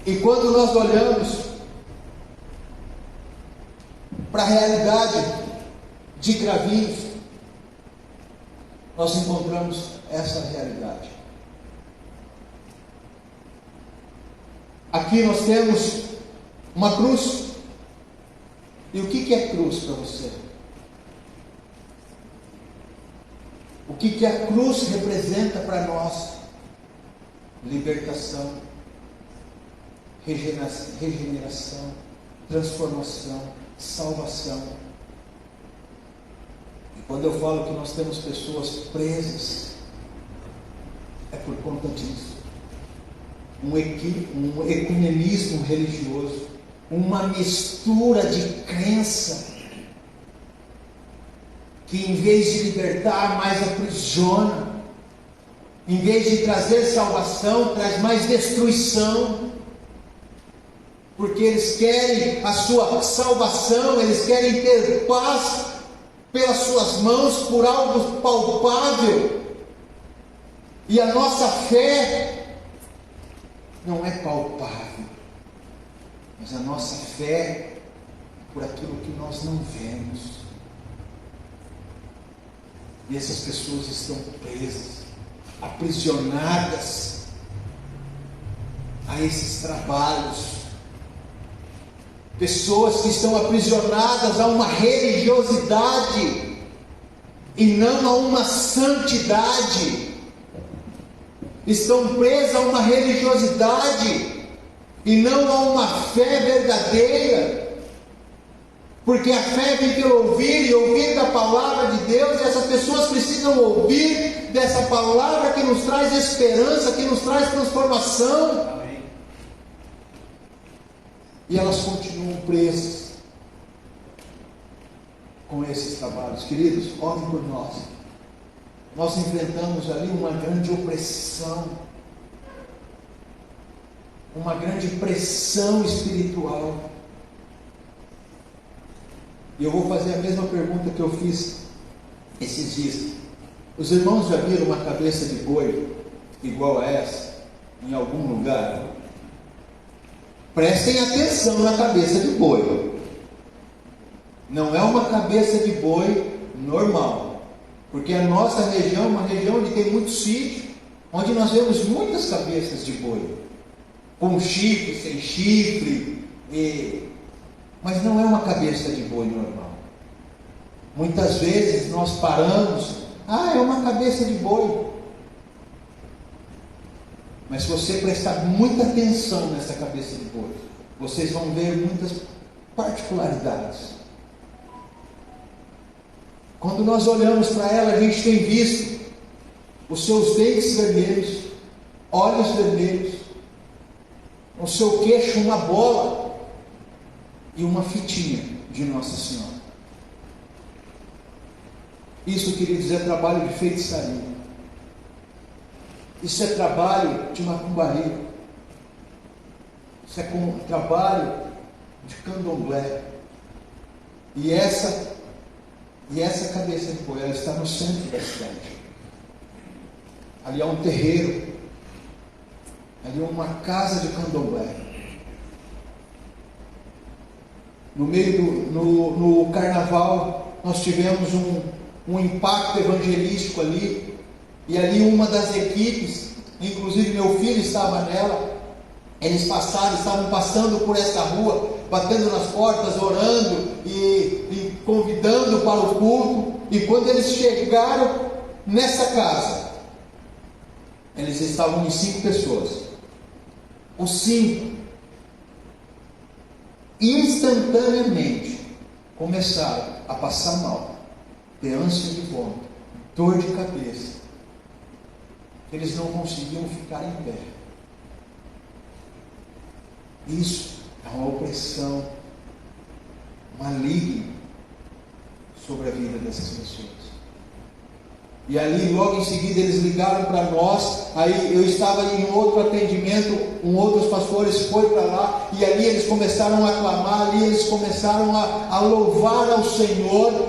E quando nós olhamos para a realidade de Cravinhos, nós encontramos essa realidade. Aqui nós temos uma cruz. E o que é cruz para você? O que a cruz representa para nós? Libertação, regeneração, transformação, salvação. E quando eu falo que nós temos pessoas presas, é por conta disso. Um ecumenismo religioso, uma mistura de crença, que em vez de libertar, mais aprisiona, em vez de trazer salvação, traz mais destruição, porque eles querem a sua salvação, eles querem ter paz pelas suas mãos, por algo palpável, e a nossa fé não é palpável, mas a nossa fé é por aquilo que nós não vemos. E essas pessoas estão presas, aprisionadas a esses trabalhos. Pessoas que estão aprisionadas a uma religiosidade e não a uma santidade. Estão presas a uma religiosidade e não a uma fé verdadeira. Porque a fé vem pelo ouvir e ouvir da palavra de Deus, e essas pessoas precisam ouvir dessa palavra que nos traz esperança, que nos traz transformação. Amém. E elas continuam presas com esses trabalhos. Queridos, orem por nós. Nós enfrentamos ali uma grande opressão, uma grande pressão espiritual. E eu vou fazer a mesma pergunta que eu fiz esses dias. Os irmãos já viram uma cabeça de boi igual a essa em algum lugar? Prestem atenção na cabeça de boi. Não é uma cabeça de boi normal, porque a nossa região é uma região onde tem muito sítio, onde nós vemos muitas cabeças de boi, com chifre, sem chifre, mas não é uma cabeça de boi normal. Muitas vezes nós paramos, é uma cabeça de boi. Mas se você prestar muita atenção nessa cabeça de boi, vocês vão ver muitas particularidades. Quando nós olhamos para ela, a gente tem visto os seus dentes vermelhos, olhos vermelhos, o seu queixo uma bola e uma fitinha de Nossa Senhora. Isso, queridos, é trabalho de feitiçaria. Isso é trabalho de macumbaria. Isso é trabalho de candomblé. E essa cabeça de boi, ela está no centro da cidade. Ali há um terreiro. Ali há uma casa de candomblé. No carnaval, nós tivemos um impacto evangelístico ali. E ali uma das equipes, inclusive meu filho estava nela, eles estavam passando por essa rua, batendo nas portas, orando e convidando para o culto. E quando eles chegaram nessa casa, eles estavam em 5 pessoas. Os 5 instantaneamente começaram a passar mal, ter ânsia de vômito, dor de cabeça. Eles não conseguiam ficar em pé. Isso é uma opressão maligna sobre a vida dessas pessoas. E ali, logo em seguida, eles ligaram para nós. Aí eu estava em outro atendimento, outros pastores foram para lá, e ali eles começaram a clamar, ali eles começaram a louvar ao Senhor.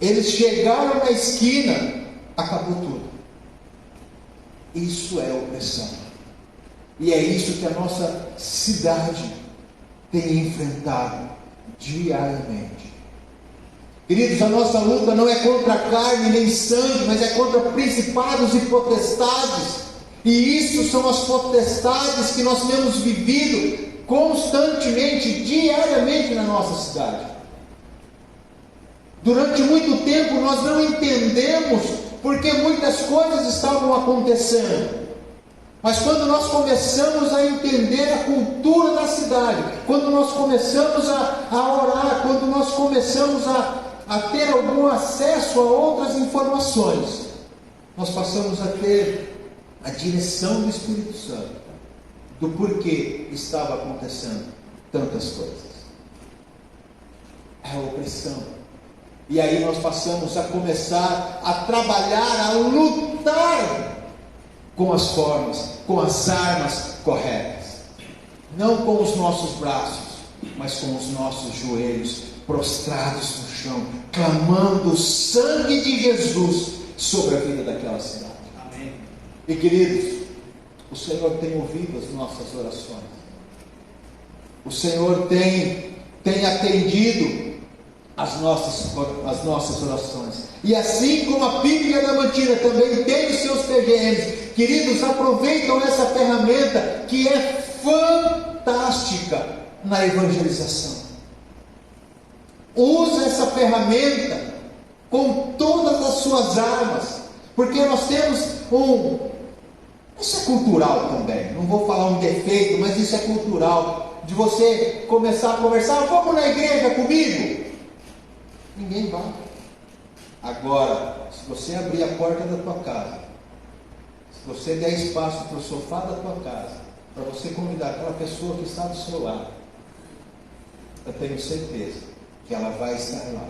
Eles chegaram na esquina, acabou tudo. Isso é opressão. E é isso que a nossa cidade tem enfrentado diariamente. Queridos, a nossa luta não é contra carne nem sangue, mas é contra principados e potestades. E isso são as potestades que nós temos vivido constantemente, diariamente na nossa cidade. Durante muito tempo nós não entendemos porque muitas coisas estavam acontecendo. Mas quando nós começamos a entender a cultura da cidade, quando nós começamos a orar, quando nós começamos a ter algum acesso a outras informações, nós passamos a ter a direção do Espírito Santo, do porquê estava acontecendo tantas coisas. É a opressão. E aí nós passamos a começar a trabalhar, a lutar com as formas, com as armas corretas. Não com os nossos braços, mas com os nossos joelhos prostrados no chão, clamando o sangue de Jesus sobre a vida daquela cidade. Amém. E queridos, o Senhor tem ouvido as nossas orações. O Senhor tem atendido as nossas orações. E assim como a Bíblia Adamantina também tem os seus PGMs, queridos, aproveitam essa ferramenta que é fantástica na evangelização. Usa essa ferramenta com todas as suas armas, porque nós temos isso é cultural também, não vou falar um defeito, mas isso é cultural, de você começar a conversar, vamos na igreja comigo? Ninguém vai. Agora, se você abrir a porta da tua casa, se você der espaço para o sofá da tua casa, para você convidar aquela pessoa que está do seu lado, eu tenho certeza que ela vai estar lá,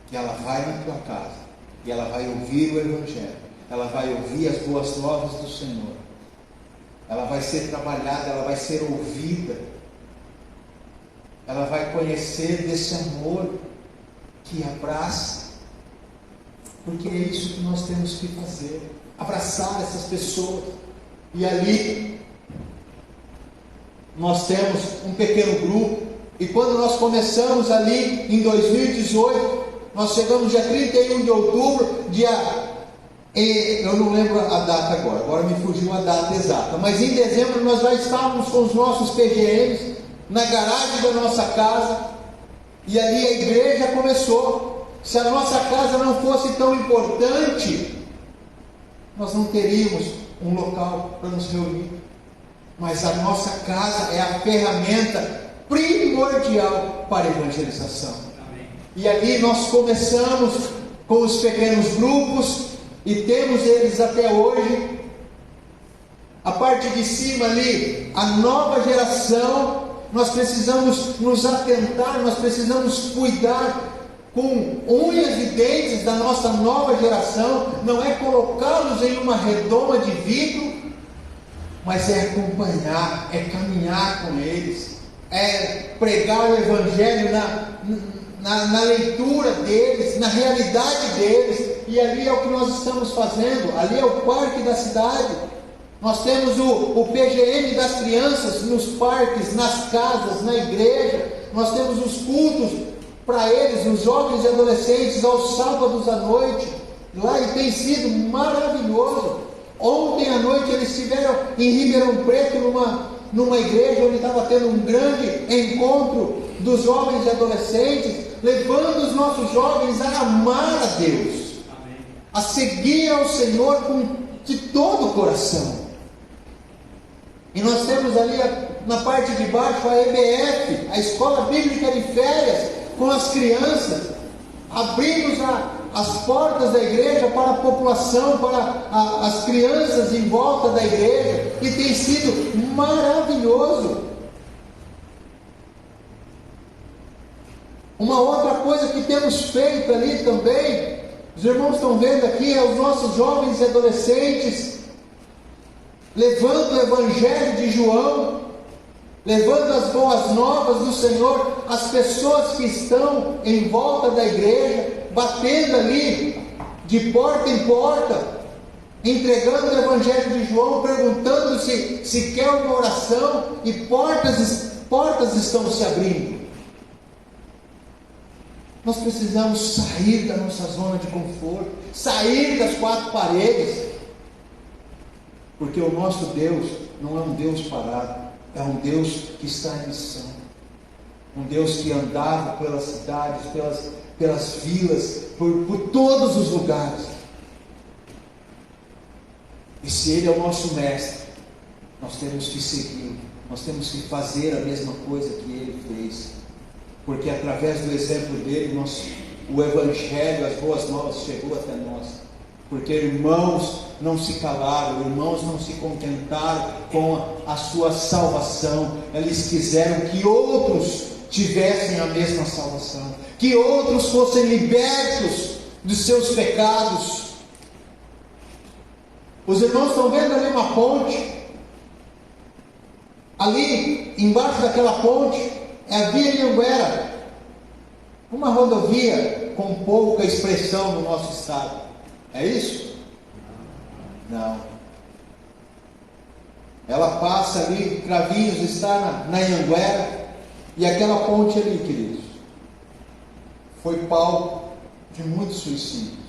que ela vai na tua casa, e ela vai ouvir o Evangelho, ela vai ouvir as boas novas do Senhor, ela vai ser trabalhada, ela vai ser ouvida, ela vai conhecer desse amor que abraça, porque é isso que nós temos que fazer, abraçar essas pessoas. E ali nós temos um pequeno grupo, e quando nós começamos ali em 2018, nós chegamos dia 31 de outubro, eu não lembro a data agora me fugiu a data exata, mas em dezembro nós já estávamos com os nossos PGMs na garagem da nossa casa, e ali a igreja começou. Se a nossa casa não fosse tão importante, nós não teríamos um local para nos reunir, mas a nossa casa é a ferramenta primordial para a evangelização. Amém. E ali nós começamos com os pequenos grupos, e temos eles até hoje. A parte de cima ali, a nova geração, nós precisamos nos atentar, nós precisamos cuidar com unhas e dentes da nossa nova geração. Não é colocá-los em uma redoma de vidro, mas é acompanhar, é caminhar com eles, é pregar o Evangelho na leitura deles, na realidade deles. E ali é o que nós estamos fazendo. Ali é o parque da cidade. Nós temos o PGM das crianças nos parques, nas casas, na igreja. Nós temos os cultos para eles, os jovens e adolescentes, aos sábados à noite. Lá, e tem sido maravilhoso. Ontem à noite eles estiveram em Ribeirão Preto, numa igreja onde estava tendo um grande encontro dos jovens e adolescentes, levando os nossos jovens a amar a Deus, amém, a seguir ao Senhor de todo o coração. E nós temos ali na parte de baixo a EBF, a Escola Bíblica de Férias, com as crianças. Abrimos as portas da igreja para a população, para as crianças em volta da igreja, e tem sido maravilhoso. Uma outra coisa que temos feito ali também, os irmãos estão vendo aqui, é os nossos jovens e adolescentes levando o Evangelho de João, levando as boas novas do Senhor às pessoas que estão em volta da igreja, batendo ali de porta em porta, entregando o Evangelho de João, perguntando se quer uma oração, e portas estão se abrindo. Nós precisamos sair da nossa zona de conforto, sair das quatro paredes, porque o nosso Deus não é um Deus parado, é um Deus que está em missão, um Deus que andava pelas cidades, pelas vilas, por todos os lugares. E se Ele é o nosso mestre, nós temos que seguir, nós temos que fazer a mesma coisa que Ele fez, porque através do exemplo dele, o Evangelho, as boas novas chegou até nós, porque irmãos não se calaram, irmãos não se contentaram com a sua salvação, eles quiseram que outros tivessem a mesma salvação, que outros fossem libertos dos seus pecados. Os irmãos estão vendo ali uma ponte, ali embaixo daquela ponte é a Via Anhanguera, uma rodovia com pouca expressão no nosso estado. É isso? Não. Ela passa ali, Cravinhos está na Anhanguera, e aquela ponte ali, queridos, foi palco de muitos suicídios.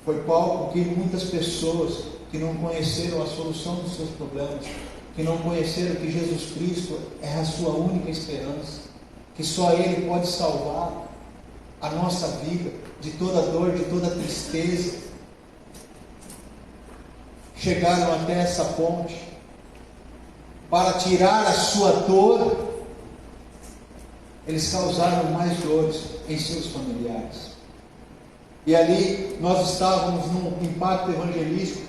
Foi palco que muitas pessoas que não conheceram a solução dos seus problemas, que não conheceram que Jesus Cristo é a sua única esperança, que só Ele pode salvar a nossa vida de toda dor, de toda tristeza, chegaram até essa ponte para tirar a sua dor. Eles causaram mais dores em seus familiares. E ali nós estávamos num impacto evangelístico,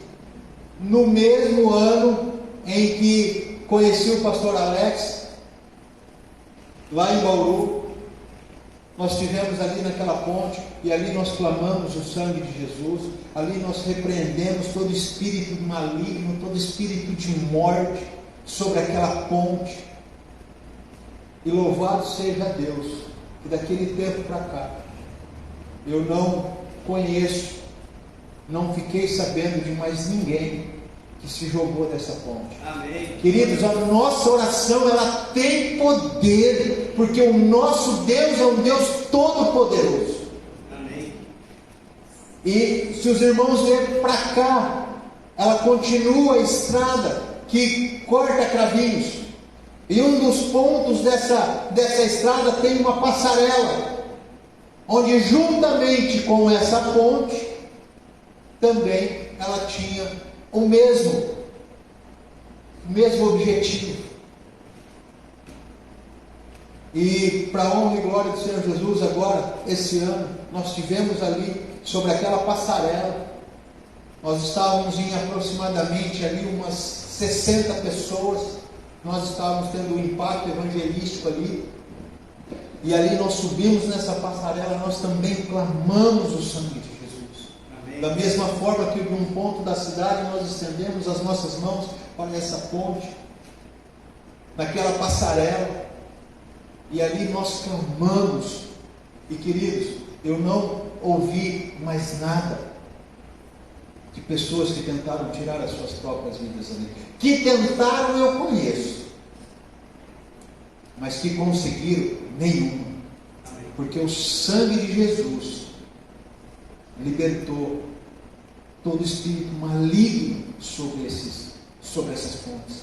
no mesmo ano em que conheci o pastor Alex, lá em Bauru. Nós estivemos ali naquela ponte, e ali nós clamamos o sangue de Jesus, ali nós repreendemos todo espírito maligno, todo espírito de morte sobre aquela ponte. E louvado seja Deus, que daquele tempo para cá, eu não conheço, não fiquei sabendo de mais ninguém que se jogou dessa ponte. Amém. Queridos, a nossa oração, ela tem poder, porque o nosso Deus é um Deus todo-poderoso. Amém. E se os irmãos lerem para cá, ela continua a estrada que corta Cravinhos. E um dos pontos dessa estrada tem uma passarela, onde juntamente com essa ponte, também ela tinha o mesmo objetivo. E para a honra e glória do Senhor Jesus, agora, esse ano, nós tivemos ali, sobre aquela passarela, nós estávamos em aproximadamente ali umas 60 pessoas, nós estávamos tendo um impacto evangelístico ali, e ali nós subimos nessa passarela, nós também clamamos o sangue de Jesus. Amém. Da mesma forma que de um ponto da cidade nós estendemos as nossas mãos para essa ponte, naquela passarela, e ali nós clamamos. E queridos, eu não ouvi mais nada de pessoas que tentaram tirar as suas próprias vidas ali. Que tentaram, eu conheço, mas que conseguiram, nenhuma. Porque o sangue de Jesus libertou todo espírito maligno sobre essas pontes.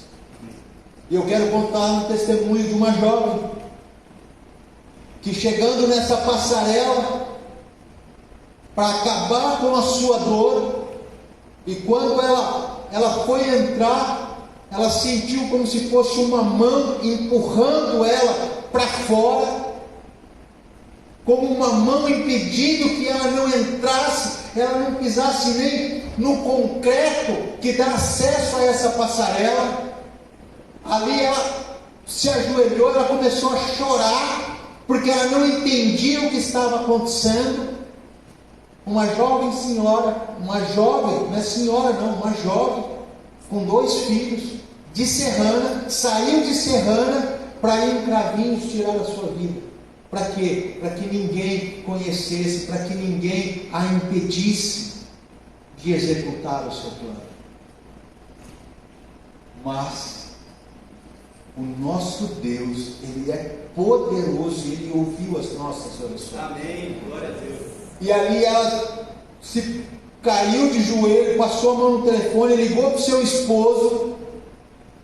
E eu quero contar um testemunho de uma jovem que, chegando nessa passarela para acabar com a sua dor, e quando ela foi entrar, ela sentiu como se fosse uma mão empurrando ela para fora, como uma mão impedindo que ela não entrasse, ela não pisasse nem no concreto que dá acesso a essa passarela. Ali ela se ajoelhou, ela começou a chorar, porque ela não entendia o que estava acontecendo. Uma jovem senhora, uma jovem, não é senhora não, uma jovem, com 2 filhos, de Serrana, saiu de Serrana para ir em Cravinhos tirar a sua vida. Para quê? Para que ninguém conhecesse, para que ninguém a impedisse de executar o seu plano. Mas o nosso Deus, Ele é poderoso, Ele ouviu as nossas orações. Amém, glória a Deus. E ali ela se caiu de joelho, passou a mão no telefone, ligou para o seu esposo,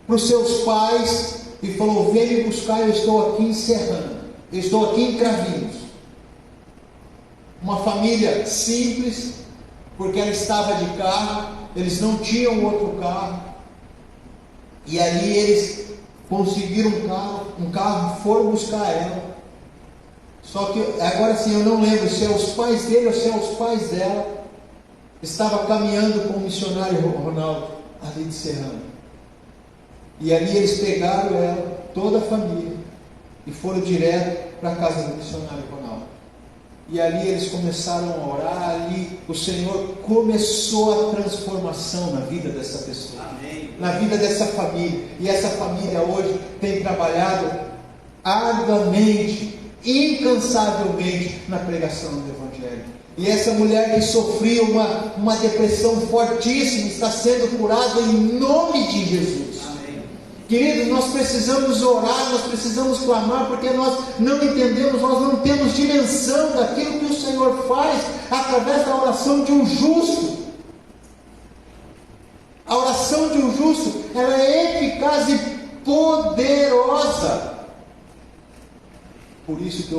para os seus pais, e falou: vem me buscar, eu estou aqui em Serrana, eu estou aqui em Cravinhos. Uma família simples, porque ela estava de carro, eles não tinham outro carro, e ali eles conseguiram um carro, foram buscar ela. Só que agora sim, eu não lembro se é os pais dele ou se é os pais dela. Estava caminhando com o missionário Ronaldo, ali de Serrana. E ali eles pegaram ela, toda a família, e foram direto para a casa do missionário Ronaldo. E ali eles começaram a orar, ali o Senhor começou a transformação na vida dessa pessoa. Amém. Na vida dessa família. E essa família hoje tem trabalhado arduamente, incansavelmente na pregação do Evangelho. E essa mulher que sofria uma depressão fortíssima está sendo curada em nome de Jesus. Amém. Queridos, nós precisamos orar, nós precisamos clamar, porque nós não entendemos, nós não temos dimensão daquilo que o Senhor faz através da oração de um justo. A oração de um justo, ela é eficaz e poderosa. Por isso que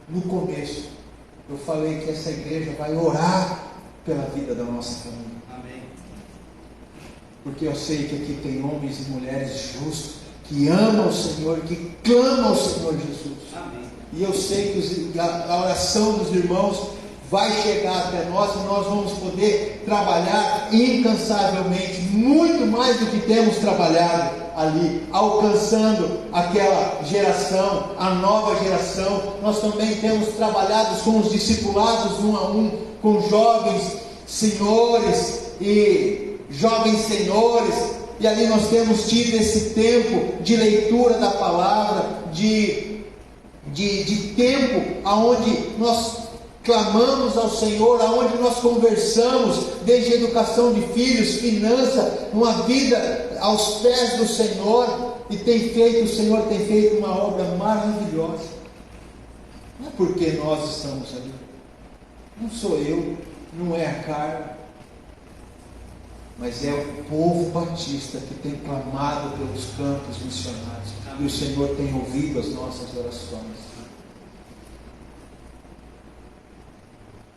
no começo, eu falei que essa igreja vai orar pela vida da nossa família. Amém. Porque eu sei que aqui tem homens e mulheres justos, que amam o Senhor, que clamam ao Senhor Jesus. Amém. E eu sei que a oração dos irmãos vai chegar até nós e nós vamos poder trabalhar incansavelmente, muito mais do que temos trabalhado ali, alcançando aquela geração, a nova geração. Nós também temos trabalhado com os discipulados 1 a 1, com jovens senhores e jovens senhores, e ali nós temos tido esse tempo de leitura da palavra, de tempo aonde nós clamamos ao Senhor, aonde nós conversamos, desde educação de filhos, finança, uma vida aos pés do Senhor, e o Senhor tem feito uma obra maravilhosa. Não é porque nós estamos ali, não sou eu, não é a Carla, mas é o povo batista que tem clamado pelos campos missionários, e o Senhor tem ouvido as nossas orações.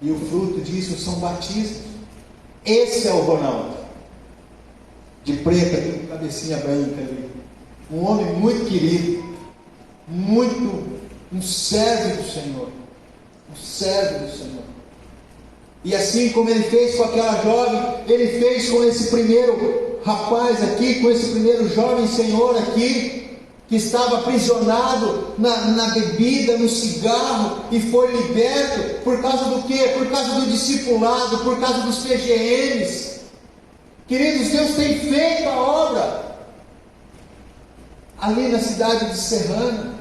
E o fruto disso são batismos. Esse é o Ronaldo, de preto, aqui com cabecinha branca ali. Um homem muito querido, um servo do Senhor. Um servo do Senhor. E assim como ele fez com aquela jovem, ele fez com esse primeiro rapaz aqui, com esse primeiro jovem senhor aqui, que estava aprisionado na bebida, no cigarro, e foi liberto. Por causa do quê? Por causa do discipulado, por causa dos PGMs. Queridos, Deus tem feito a obra ali na cidade de Serrana.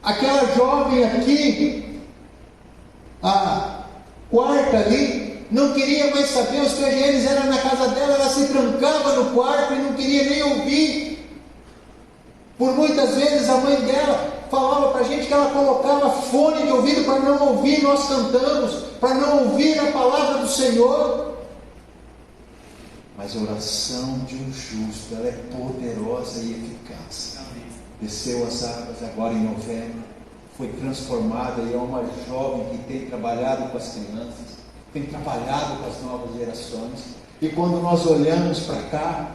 Aquela jovem aqui, a quarta ali, não queria mais saber, os PGMs eram na casa dela, ela se trancava no quarto e não queria nem ouvir. Por muitas vezes a mãe dela falava para a gente que ela colocava fone de ouvido para não ouvir nós cantamos, para não ouvir a palavra do Senhor. Mas a oração de um justo, ela é poderosa e eficaz. Desceu as águas agora em novembro, foi transformada e é uma jovem que tem trabalhado com as crianças, tem trabalhado com as novas gerações. E quando nós olhamos para cá,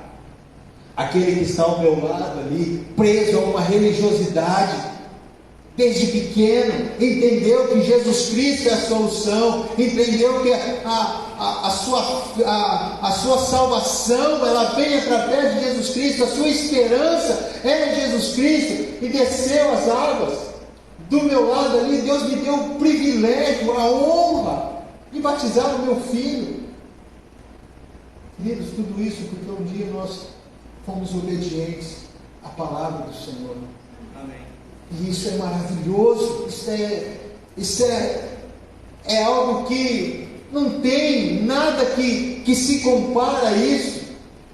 aquele que está ao meu lado ali, preso a uma religiosidade, desde pequeno, entendeu que Jesus Cristo é a solução, entendeu que a sua salvação, ela vem através de Jesus Cristo, a sua esperança é Jesus Cristo, e desceu as águas. Do meu lado ali, Deus me deu o privilégio, a honra de batizar o meu filho. Queridos, tudo isso porque um dia nós fomos obedientes à palavra do Senhor. Amém. E isso é maravilhoso. Isso é algo que não tem nada que se compara a isso.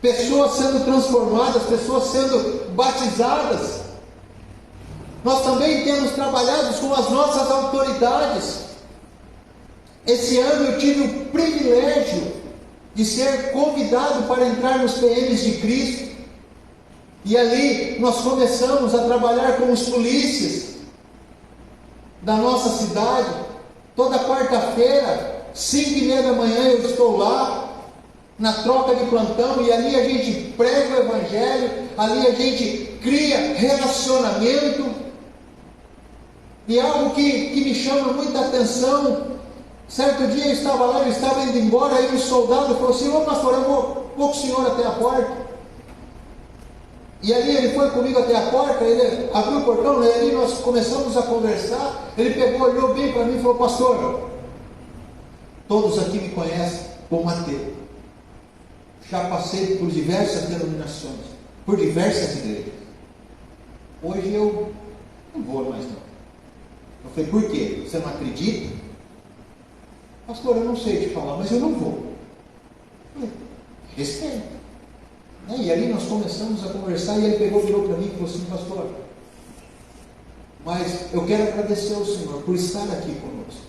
Pessoas sendo transformadas, pessoas sendo batizadas. Nós também temos trabalhado com as nossas autoridades. Esse ano eu tive o privilégio de ser convidado para entrar nos PMs de Cristo. E ali nós começamos a trabalhar com os polícias da nossa cidade. Toda quarta-feira, 5:30 da manhã, eu estou lá, na troca de plantão, e ali a gente prega o Evangelho, ali a gente cria relacionamento. E algo que me chama muita atenção, certo dia eu estava lá, eu estava indo embora, aí um soldado falou assim: ô pastor, eu vou com o senhor até a porta. E ali ele foi comigo até a porta, ele abriu o portão, e ali nós começamos a conversar. Ele pegou, olhou bem para mim e falou: pastor, todos aqui me conhecem como ateu. Já passei por diversas denominações, por diversas igrejas. Hoje eu não vou mais não. Eu falei: por quê? Você não acredita? Pastor, eu não sei te falar, mas eu não vou. Eu falei: respeito. E ali nós começamos a conversar e ele virou para mim e falou assim: pastor, mas eu quero agradecer ao Senhor por estar aqui conosco.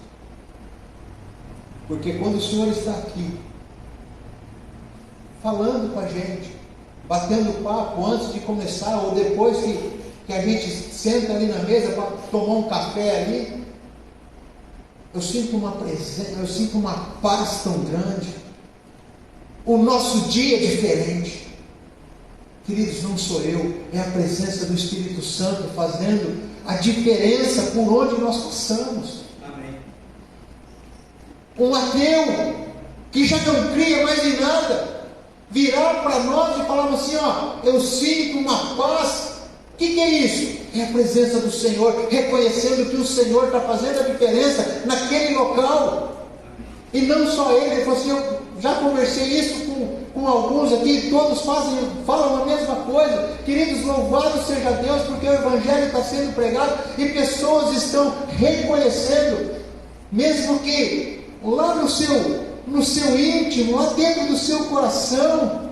Porque quando o Senhor está aqui, falando com a gente, batendo papo antes de começar, ou depois que a gente senta ali na mesa para tomar um café ali, eu sinto uma presença, eu sinto uma paz tão grande. O nosso dia é diferente. Queridos, não sou eu, é a presença do Espírito Santo fazendo a diferença por onde nós passamos. Amém. Um ateu que já não cria mais em nada, virar para nós e falar assim: ó, eu sinto uma paz. O que é isso? É a presença do Senhor, reconhecendo que o Senhor está fazendo a diferença naquele local. E não só ele falou assim: eu já conversei isso com alguns aqui, todos falam a mesma coisa. Queridos, louvado seja Deus, porque o Evangelho está sendo pregado e pessoas estão reconhecendo, mesmo que lá no seu íntimo, lá dentro do seu coração,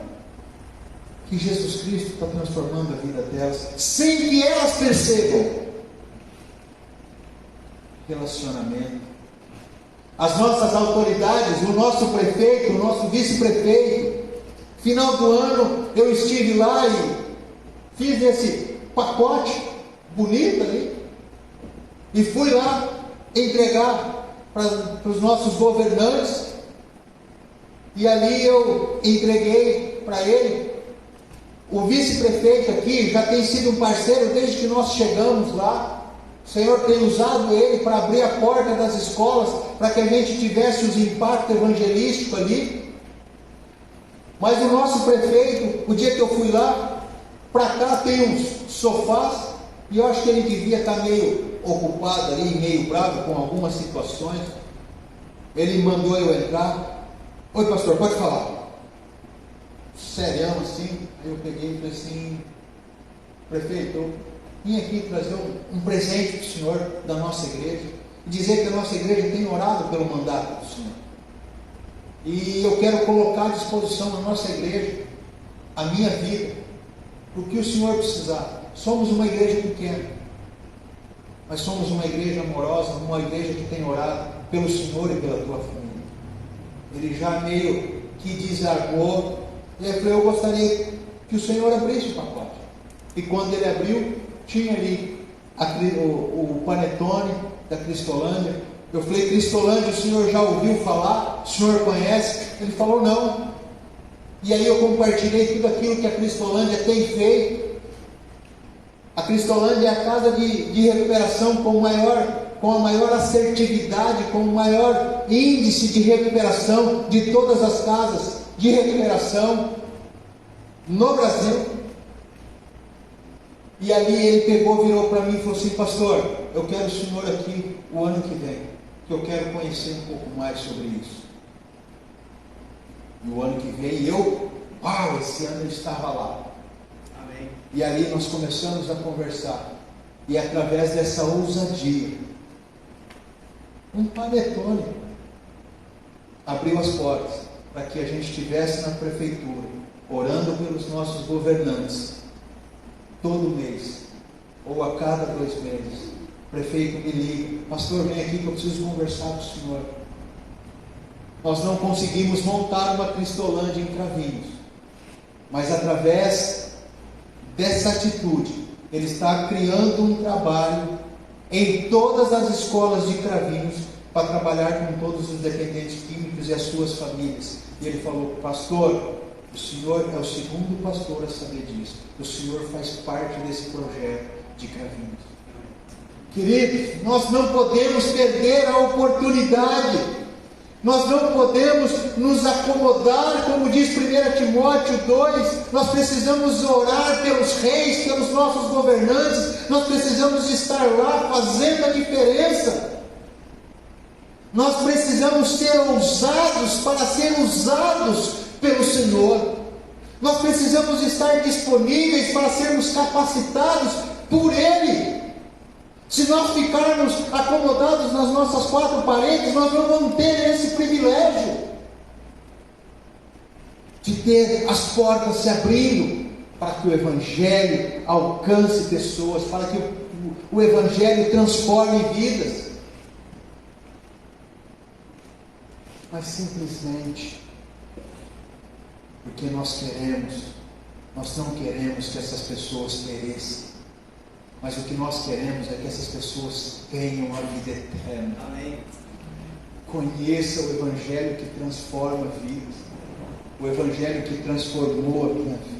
que Jesus Cristo está transformando a vida delas, sem que elas percebam. Relacionamento. As nossas autoridades, o nosso prefeito, o nosso vice-prefeito, final do ano eu estive lá e fiz esse pacote bonito ali, e fui lá entregar para os nossos governantes, e ali eu entreguei para ele. O vice-prefeito aqui já tem sido um parceiro desde que nós chegamos lá. O Senhor tem usado ele para abrir a porta das escolas, para que a gente tivesse os impactos evangelísticos ali. Mas o nosso prefeito, o dia que eu fui lá, para cá tem uns sofás, e eu acho que ele devia estar meio ocupado ali, meio bravo com algumas situações. Ele mandou eu entrar. Oi, pastor, pode falar. Serião assim. Aí eu peguei e falei assim: prefeito, eu vim aqui trazer um presente para o senhor da nossa igreja, e dizer que a nossa igreja tem orado pelo mandato do Senhor, e eu quero colocar à disposição da nossa igreja a minha vida, o que o Senhor precisar. Somos uma igreja pequena, mas somos uma igreja amorosa, uma igreja que tem orado pelo Senhor e pela tua família. Ele já meio que desarmou, e eu falei: eu gostaria que o Senhor abrisse o pacote. E quando ele abriu, tinha ali o panetone da Cristolândia. Eu falei: Cristolândia, o senhor já ouviu falar? O senhor conhece? Ele falou: não. E aí eu compartilhei tudo aquilo que a Cristolândia tem feito. A Cristolândia é a casa de recuperação com a maior assertividade, com o maior índice de recuperação de todas as casas de recuperação no Brasil. E ali ele pegou, virou para mim e falou assim: pastor, eu quero o senhor aqui o ano que vem, que eu quero conhecer um pouco mais sobre isso. E o ano que vem esse ano eu estava lá. Amém. E ali nós começamos a conversar, e através dessa ousadia, um panetone abriu as portas para que a gente estivesse na prefeitura, orando pelos nossos governantes, todo mês, ou a cada 2 meses. O prefeito me liga: pastor, vem aqui que eu preciso conversar com o senhor. Nós não conseguimos montar uma Cristolândia em Cravinhos, mas através dessa atitude, ele está criando um trabalho em todas as escolas de Cravinhos, para trabalhar com todos os dependentes químicos e as suas famílias. E ele falou: pastor, o senhor é o segundo pastor a saber disso. O senhor faz parte desse projeto de Cravinhos. Queridos, nós não podemos perder a oportunidade. Nós não podemos nos acomodar, como diz 1 Timóteo 2, nós precisamos orar pelos reis, pelos nossos governantes, nós precisamos estar lá fazendo a diferença. Nós precisamos ser ousados para ser usados pelo Senhor. Nós precisamos estar disponíveis para sermos capacitados por Ele. Se nós ficarmos acomodados nas nossas 4 paredes, nós não vamos ter esse privilégio de ter as portas se abrindo para que o Evangelho alcance pessoas, para que o Evangelho transforme vidas. Mas simplesmente porque nós não queremos que essas pessoas pereçam, mas o que nós queremos é que essas pessoas tenham a vida eterna. Amém. Conheça o Evangelho que transforma vidas, o Evangelho que transformou a minha vida,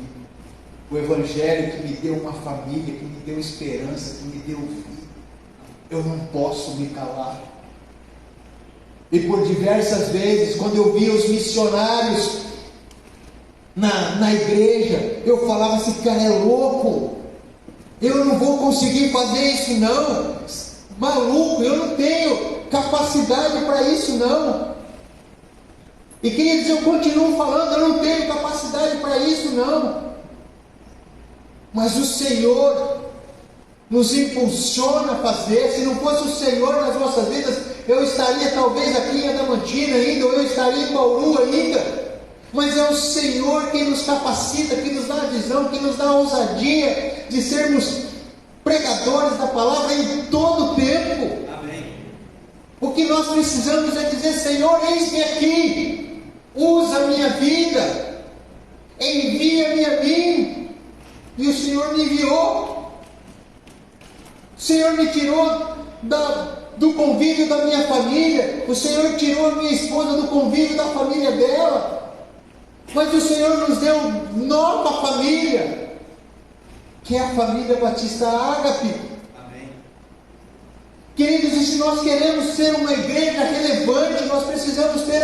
o Evangelho que me deu uma família, que me deu esperança, que me deu vida. Eu não posso me calar. E por diversas vezes, quando eu via os missionários na igreja, eu falava assim: cara, é louco, eu não vou conseguir fazer isso não, maluco, eu não tenho capacidade para isso não. E queridos, eu continuo falando, eu não tenho capacidade para isso não, mas o Senhor nos impulsiona a fazer. Se não fosse o Senhor nas nossas vidas, eu estaria talvez aqui em Adamantina ainda, ou eu estaria em Bauru ainda. Mas é o Senhor quem nos capacita, que nos dá a visão, que nos dá a ousadia de sermos pregadores da palavra em todo o tempo. Amém. O que nós precisamos é dizer: Senhor, eis-me aqui, usa a minha vida, envia-me a mim. E o Senhor me enviou. O Senhor me tirou do convívio da minha família. O Senhor tirou a minha esposa do convívio da família dela. Mas o Senhor nos deu nova família, que é a família Batista Ágape. Amém. Queridos, e se nós queremos ser uma igreja relevante, nós precisamos ter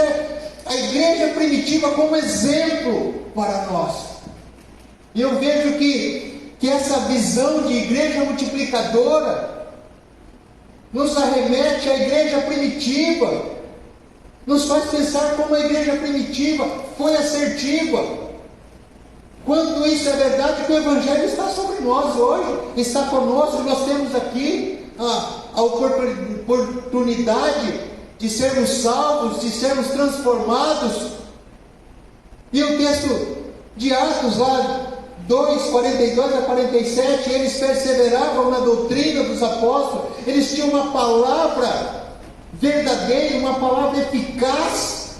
a igreja primitiva como exemplo para nós. E eu vejo que essa visão de igreja multiplicadora nos arremete à igreja primitiva, nos faz pensar como a igreja primitiva foi assertiva. Quando isso é verdade, que o Evangelho está sobre nós hoje, está conosco. Nós temos aqui a oportunidade de sermos salvos, de sermos transformados. E o texto de Atos lá 2:42-47, eles perseveravam na doutrina dos apóstolos, eles tinham uma palavra verdadeira, uma palavra eficaz,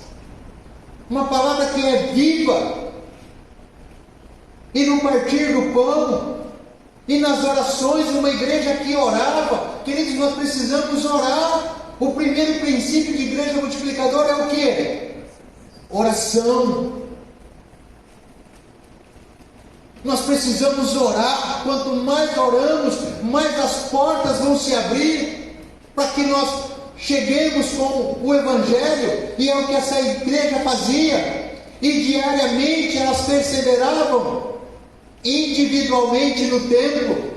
uma palavra que é viva. E no partir do pão, e nas orações, uma igreja que orava. Queridos, nós precisamos orar. O primeiro princípio de igreja multiplicadora é o que? Oração. Nós precisamos orar. Quanto mais oramos, mais as portas vão se abrir para que nós cheguemos com o Evangelho. E é o que essa igreja fazia. E diariamente elas perseveravam individualmente no templo.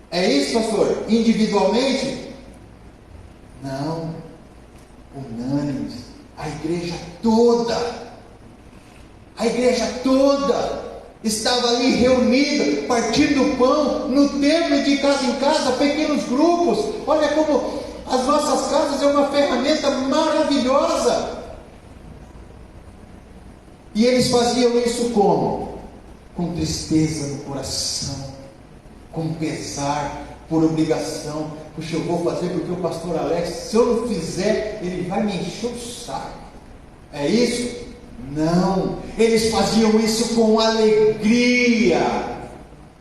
É isso, pastor? Individualmente? Não. Unânimes. A igreja toda estava ali reunida, partindo o pão, no templo, de casa em casa, pequenos grupos. Olha como as nossas casas é uma ferramenta maravilhosa. E eles faziam isso como? Com tristeza no coração, com pesar, por obrigação. Puxa, eu vou fazer porque o pastor Alex, se eu não fizer, ele vai me encher o saco. É isso? Não, eles faziam isso com alegria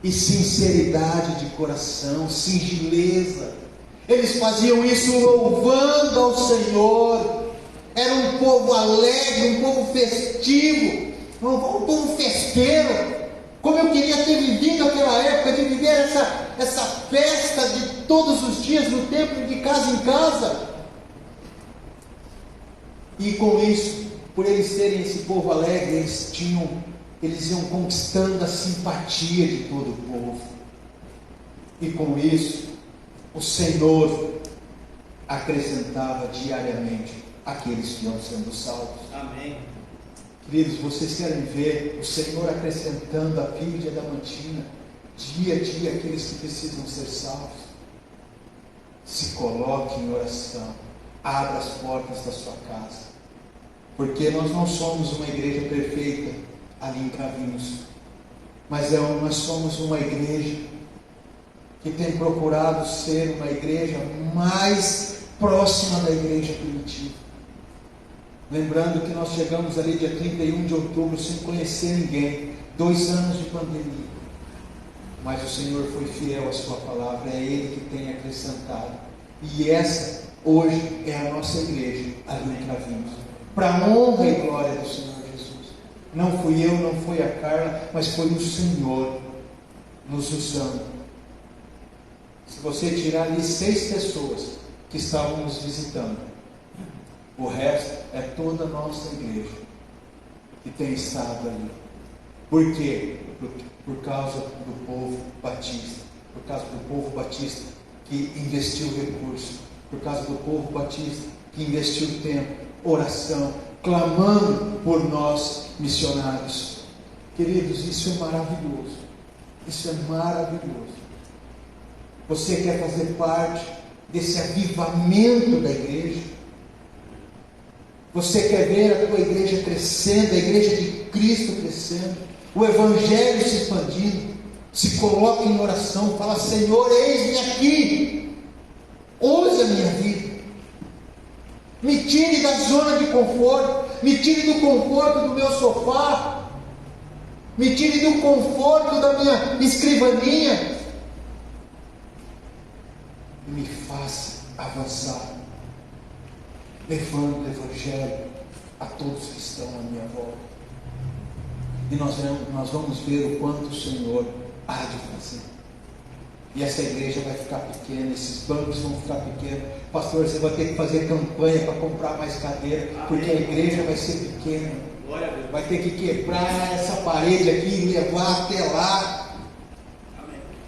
e sinceridade de coração, singeleza. Eles faziam isso louvando ao Senhor. Era um povo alegre, um povo festivo, um povo festeiro. Como eu queria ter vivido aquela época, de viver essa festa de todos os dias no templo, de casa em casa. E com isso, por eles serem esse povo alegre, eles iam conquistando a simpatia de todo o povo. E com isso, o Senhor acrescentava diariamente aqueles que iam sendo salvos. Amém. Queridos, vocês querem ver o Senhor acrescentando a vida de Adamantina, dia a dia, aqueles que precisam ser salvos? Se coloque em oração, abra as portas da sua casa, porque nós não somos uma igreja perfeita, ali em Cravinhos. Mas nós somos uma igreja que tem procurado ser uma igreja mais próxima da igreja primitiva. Lembrando que nós chegamos ali dia 31 de outubro sem conhecer ninguém, 2 anos de pandemia. Mas o Senhor foi fiel à sua palavra, é Ele que tem acrescentado. E essa, hoje, é a nossa igreja ali em Cravinhos. Para a honra e glória do Senhor Jesus. Não fui eu, não foi a Carla, mas foi o Senhor nos usando. Se você tirar ali 6 pessoas que estavam nos visitando, o resto é toda a nossa igreja que tem estado ali. Por quê? Por causa do povo batista. Por causa do povo batista que investiu recursos. Por causa do povo batista que investiu tempo, oração, clamando por nós missionários. Queridos, isso é maravilhoso. Isso é maravilhoso. Você quer fazer parte desse avivamento da igreja? Você quer ver a tua igreja crescendo, a igreja de Cristo crescendo, o Evangelho se expandindo? Se coloca em oração, fala: Senhor, eis-me aqui, use a minha vida, me tire da zona de conforto, me tire do conforto do meu sofá, me tire do conforto da minha escrivaninha, e me faça avançar, levando o Evangelho a todos que estão à minha volta. E nós vamos ver o quanto o Senhor há de fazer. E essa igreja vai ficar pequena, esses bancos vão ficar pequenos. Pastor, você vai ter que fazer campanha para comprar mais cadeira, porque a igreja vai ser pequena. Vai ter que quebrar essa parede aqui e levar até lá.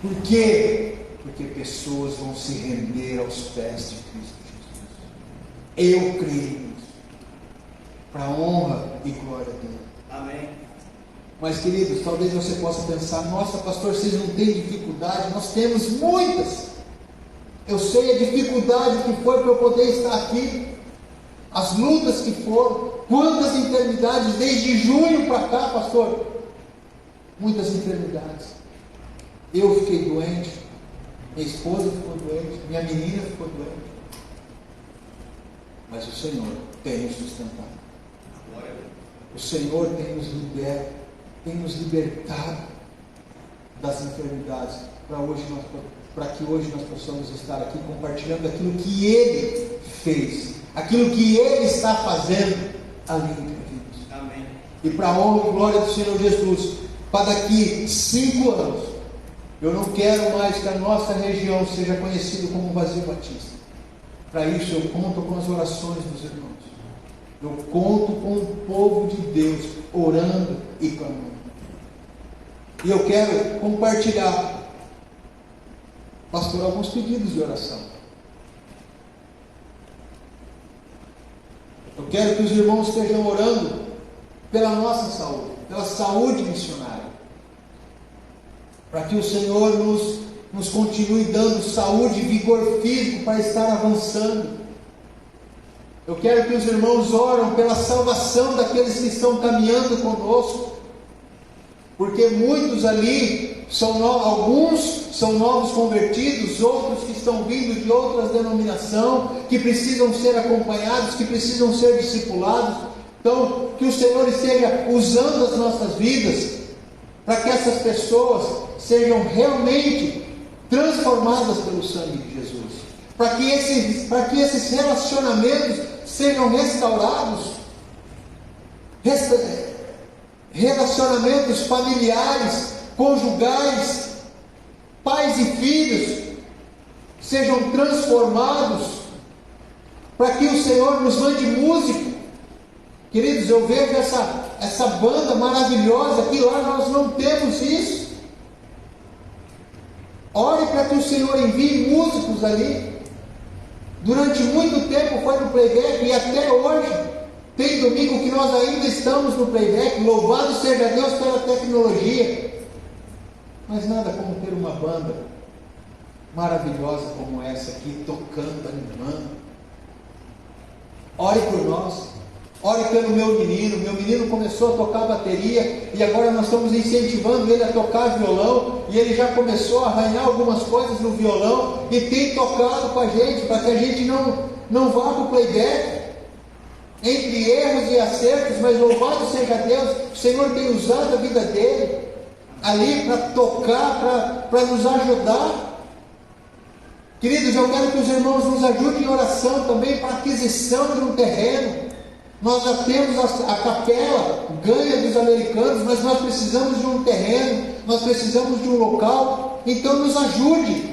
Por quê? Porque pessoas vão se render aos pés de Cristo Jesus. Eu creio nisso, para a honra e glória dele. Amém. Mas, queridos, talvez você possa pensar: nossa, pastor, vocês não têm dificuldade? Nós temos muitas. Eu sei a dificuldade que foi para eu poder estar aqui, as lutas que foram, quantas enfermidades desde junho para cá, pastor. Muitas enfermidades. Eu fiquei doente, minha esposa ficou doente, minha menina ficou doente. Mas o Senhor tem nos sustentado. O Senhor tem nos libertado, tem nos libertado das enfermidades, para que hoje nós possamos estar aqui compartilhando aquilo que Ele fez, aquilo que Ele está fazendo ali em Cravinhos. Amém. E para a honra e glória do Senhor Jesus, para daqui 5 anos, eu não quero mais que a nossa região seja conhecida como Vazio Batista. Para isso eu conto com as orações dos irmãos. Eu conto com o povo de Deus orando e clamando. E eu quero compartilhar, pastor, alguns pedidos de oração. Eu quero que os irmãos estejam orando pela nossa saúde, pela saúde missionária, para que o Senhor nos continue dando saúde e vigor físico para estar avançando. Eu quero que os irmãos orem pela salvação daqueles que estão caminhando conosco, porque muitos ali, alguns são novos convertidos, outros que estão vindo de outras denominações, que precisam ser acompanhados, que precisam ser discipulados. Então, que o Senhor esteja usando as nossas vidas, para que essas pessoas sejam realmente transformadas pelo sangue de Jesus, para que esses relacionamentos sejam restaurados, relacionamentos familiares, conjugais, pais e filhos sejam transformados, para que o Senhor nos mande música. Queridos, eu vejo essa banda maravilhosa, que lá nós não temos isso. Ore para que o Senhor envie músicos ali. Durante muito tempo foi no playback, e até hoje tem domingo que nós ainda estamos no playback. Louvado seja Deus pela tecnologia. Mas nada como ter uma banda maravilhosa como essa aqui, tocando, animando. Ore por nós. ore pelo meu menino começou a tocar bateria, e agora nós estamos incentivando ele a tocar violão, e ele já começou a arranhar algumas coisas no violão, e tem tocado com a gente, para que a gente não vá para o playback, entre erros e acertos, mas louvado seja Deus, o Senhor tem usado a vida dele, ali para tocar, para nos ajudar. Queridos, eu quero que os irmãos nos ajudem em oração também para a aquisição de um terreno. Nós já temos a capela ganha dos americanos, mas nós precisamos de um terreno, nós precisamos de um local. Então nos ajude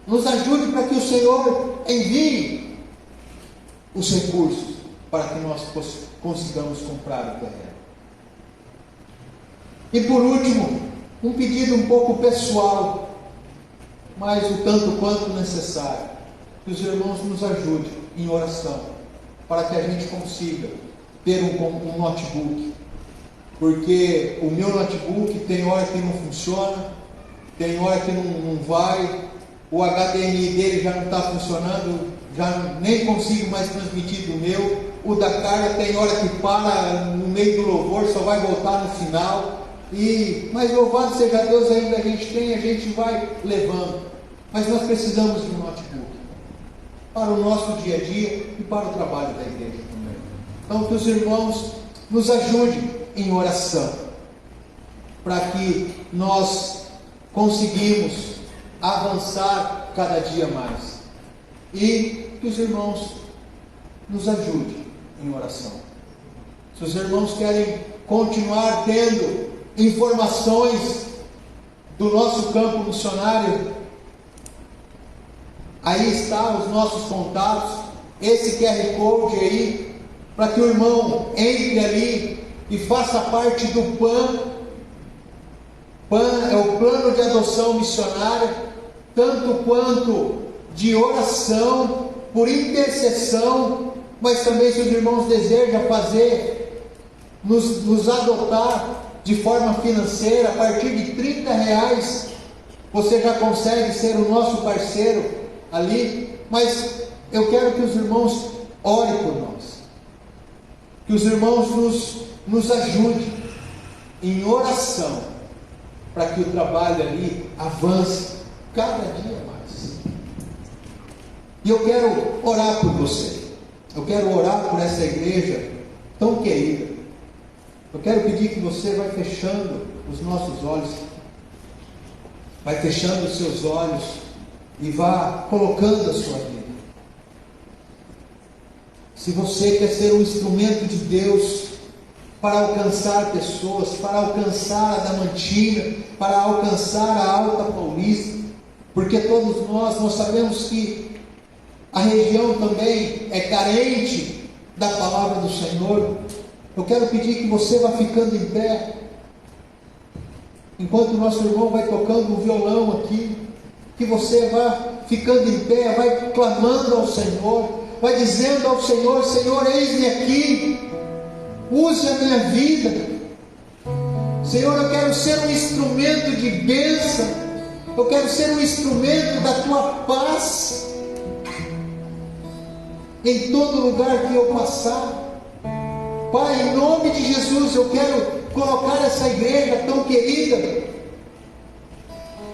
para que o Senhor envie os recursos para que nós consigamos comprar o terreno. E por último, um pedido um pouco pessoal, mas o tanto quanto necessário, que os irmãos nos ajudem em oração, para que a gente consiga ter um notebook, porque o meu notebook tem hora que não funciona, tem hora que não vai, o HDMI dele já não está funcionando, já nem consigo mais transmitir do meu, o da Carla tem hora que para no meio do louvor, só vai voltar no final, mas louvado seja Deus, ainda a gente vai levando, mas nós precisamos de um notebook, para o nosso dia a dia e para o trabalho da igreja também. Então que os irmãos nos ajudem em oração, para que nós conseguimos avançar cada dia mais, e que os irmãos nos ajudem em oração. Se os irmãos querem continuar tendo informações do nosso campo missionário, aí está os nossos contatos, esse QR Code aí, para que o irmão entre ali e faça parte do PAN. PAN é o Plano de Adoção Missionária, tanto quanto de oração, por intercessão, mas também se os irmãos desejam nos adotar de forma financeira, a partir de R$30, você já consegue ser o nosso parceiro ali, mas eu quero que os irmãos orem por nós, que os irmãos nos ajudem em oração, para que o trabalho ali avance cada dia mais. E eu quero orar por você, eu quero orar por essa igreja tão querida. Eu quero pedir que você vai fechando os nossos olhos, vai fechando os seus olhos e vá colocando a sua vida. Se você quer ser um instrumento de Deus para alcançar pessoas, para alcançar a Damantina, para alcançar a Alta Paulista, porque todos nós sabemos que a região também é carente da palavra do Senhor. Eu quero pedir que você vá ficando em pé, enquanto o nosso irmão vai tocando o violão aqui, que você vá ficando em pé, vai clamando ao Senhor, vai dizendo ao Senhor: Senhor, eis-me aqui, use a minha vida. Senhor, eu quero ser um instrumento de bênção, eu quero ser um instrumento da tua paz, em todo lugar que eu passar. Pai, em nome de Jesus, eu quero colocar essa igreja tão querida,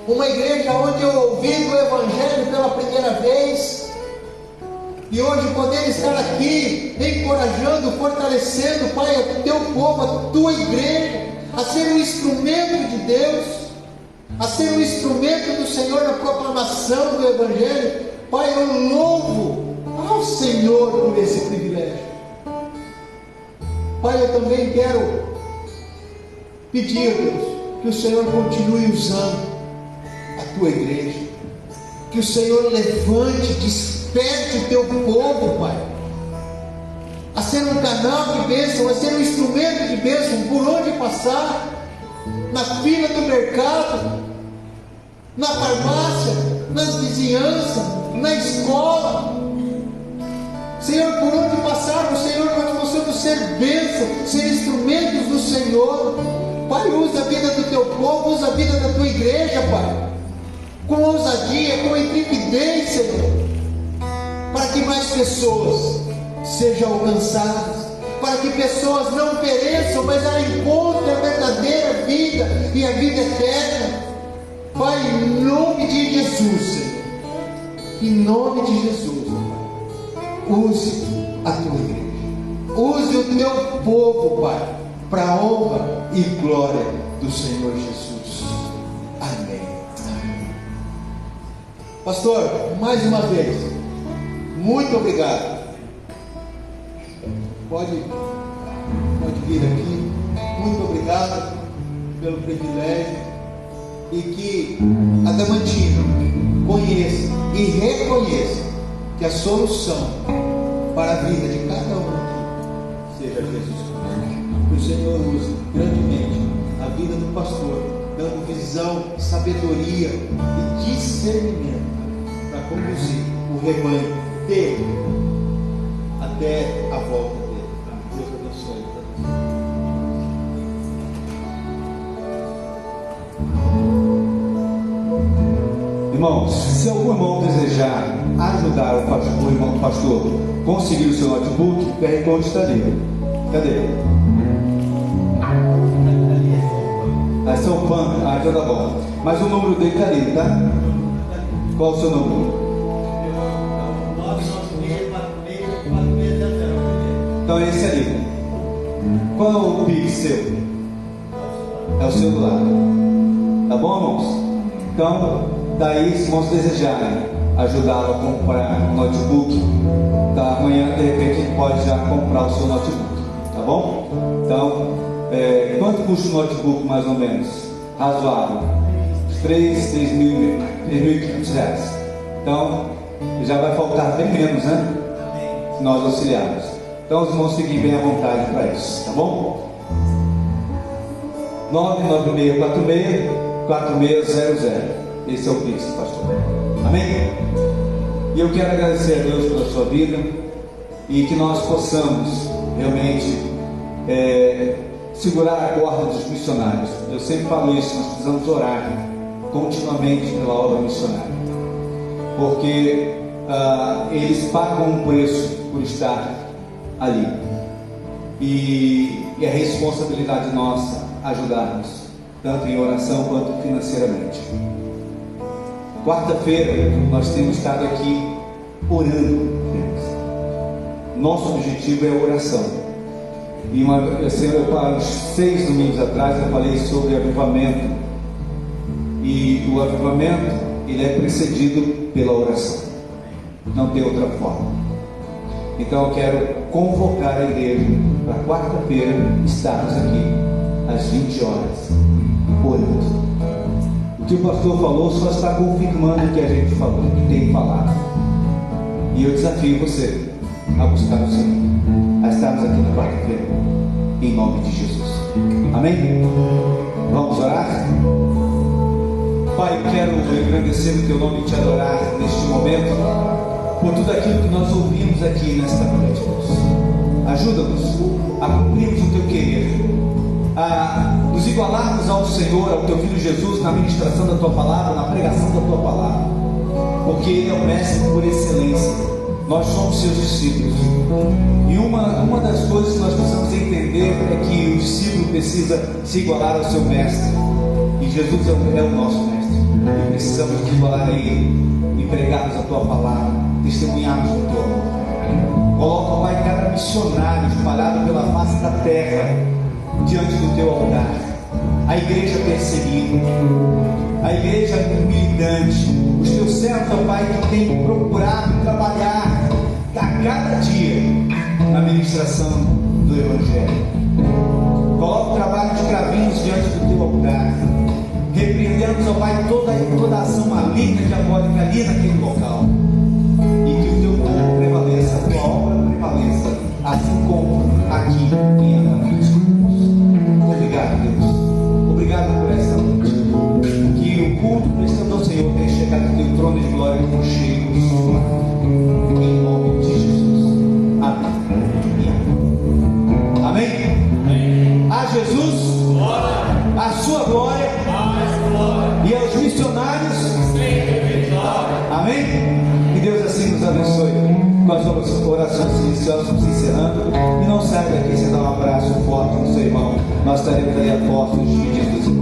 uma igreja onde eu ouvi o Evangelho pela primeira vez, e hoje poder estar aqui, encorajando, fortalecendo, Pai, o teu povo, a tua igreja, a ser um instrumento de Deus, a ser um instrumento do Senhor na proclamação do Evangelho. Pai, eu louvo ao Senhor por esse privilégio. Pai, eu também quero pedir, Deus, que o Senhor continue usando a tua igreja, que o Senhor levante, desperte o teu povo, Pai, a ser um canal de bênção, a ser um instrumento de bênção por onde passar, na fila do mercado, na farmácia, nas vizinhanças, na escola. Senhor, por onde passarmos, Senhor, nós possamos ser bênção, ser instrumentos do Senhor. Pai, usa a vida do teu povo, usa a vida da tua igreja, Pai, com ousadia, com intrepidez, Senhor, para que mais pessoas sejam alcançadas, para que pessoas não pereçam, mas ela encontre a verdadeira vida e a vida eterna. Pai, em nome de Jesus, Senhor, em nome de Jesus, Pai, use a tua igreja, use o teu povo, Pai, para a honra e glória do Senhor Jesus. Amém. Pastor, mais uma vez, muito obrigado. Pode vir aqui. Muito obrigado pelo privilégio. E que Adamantina conheça e reconheça que a solução para a vida de cada um aqui seja Jesus Cristo. Que o Senhor use grandemente a vida do pastor, dando visão, sabedoria e discernimento para conduzir o rebanho dele até a volta dele. Deus abençoe. Irmãos, se algum irmão desejar ajudar o irmão do pastor a conseguir o seu notebook, o QR Code está ali. Cadê? Esse é o PAN. Então tá bom. Mas o número dele está ali, tá? Qual o seu número? Então é esse ali. Qual é o Pix seu? É o celular. Tá bom, irmãos? Então, daí, se irmãos desejarem ajudá-lo a comprar um notebook, tá? Amanhã, de repente, a gente pode já comprar o seu notebook. Tá bom? Então, quanto custa o notebook, mais ou menos? Razoável. 3.500 reais. Então, já vai faltar bem menos, né? Se nós auxiliarmos. Então, os irmãos fiquem bem à vontade para isso, tá bom? 99646-4600. Esse é o Pix, pastor. Amém? E eu quero agradecer a Deus pela sua vida e que nós possamos realmente segurar a corda dos missionários. Eu sempre falo isso, nós precisamos orar continuamente pela obra missionária, porque eles pagam um preço por estar ali, e é responsabilidade nossa ajudarmos, tanto em oração quanto financeiramente. Quarta-feira nós temos estado aqui orando. Nosso objetivo é a oração. E uns 6 domingos atrás eu falei sobre avivamento. E o avivamento, ele é precedido pela oração. Não tem outra forma. Então eu quero convocar a igreja para quarta-feira estarmos aqui às 20 horas orando. O que o pastor falou só está confirmando o que a gente falou, o que tem falado. E eu desafio você a buscar o Senhor, a estarmos aqui na quarta-feira, em nome de Jesus. Amém? Vamos orar? Pai, quero agradecer o teu nome e te adorar neste momento, por tudo aquilo que nós ouvimos aqui nesta noite, Deus. Ajuda-nos a cumprirmos o teu querer, a nos igualarmos ao Senhor, ao teu Filho Jesus, na ministração da tua palavra, na pregação da tua palavra, porque Ele é o mestre por excelência. Nós somos seus discípulos, e uma das coisas que nós precisamos entender é que o discípulo precisa se igualar ao seu mestre, e Jesus é o nosso mestre, e precisamos nos igualar a Ele e pregarmos a tua palavra, testemunharmos o teu amor. Coloca, Pai, cada missionário espalhado pela face da terra diante do teu altar, a igreja perseguida, a igreja militante, os teus servos, ó Pai, que têm procurado trabalhar a cada dia na ministração do Evangelho. Coloca o trabalho de cravinhos diante do teu altar. Repreendemos, ó Pai, toda a ação maligna e diabólica ali naquele local. E que o teu povo prevaleça, a tua obra prevaleça, assim como aqui em Adamantina. Obrigado, Deus. Obrigado por essa noite. Que o culto prestando ao Senhor tenha chegado no teu trono de glória com cheio de sua. Em nome de Jesus. Amém. Amém? A Jesus, a sua glória, e aos missionários. Amém? Que Deus assim nos abençoe com as orações iniciais. estamos nos encerrando. E não saia daqui sem dar um abraço forte no seu irmão. Nós estaremos aí a postos de Jesus.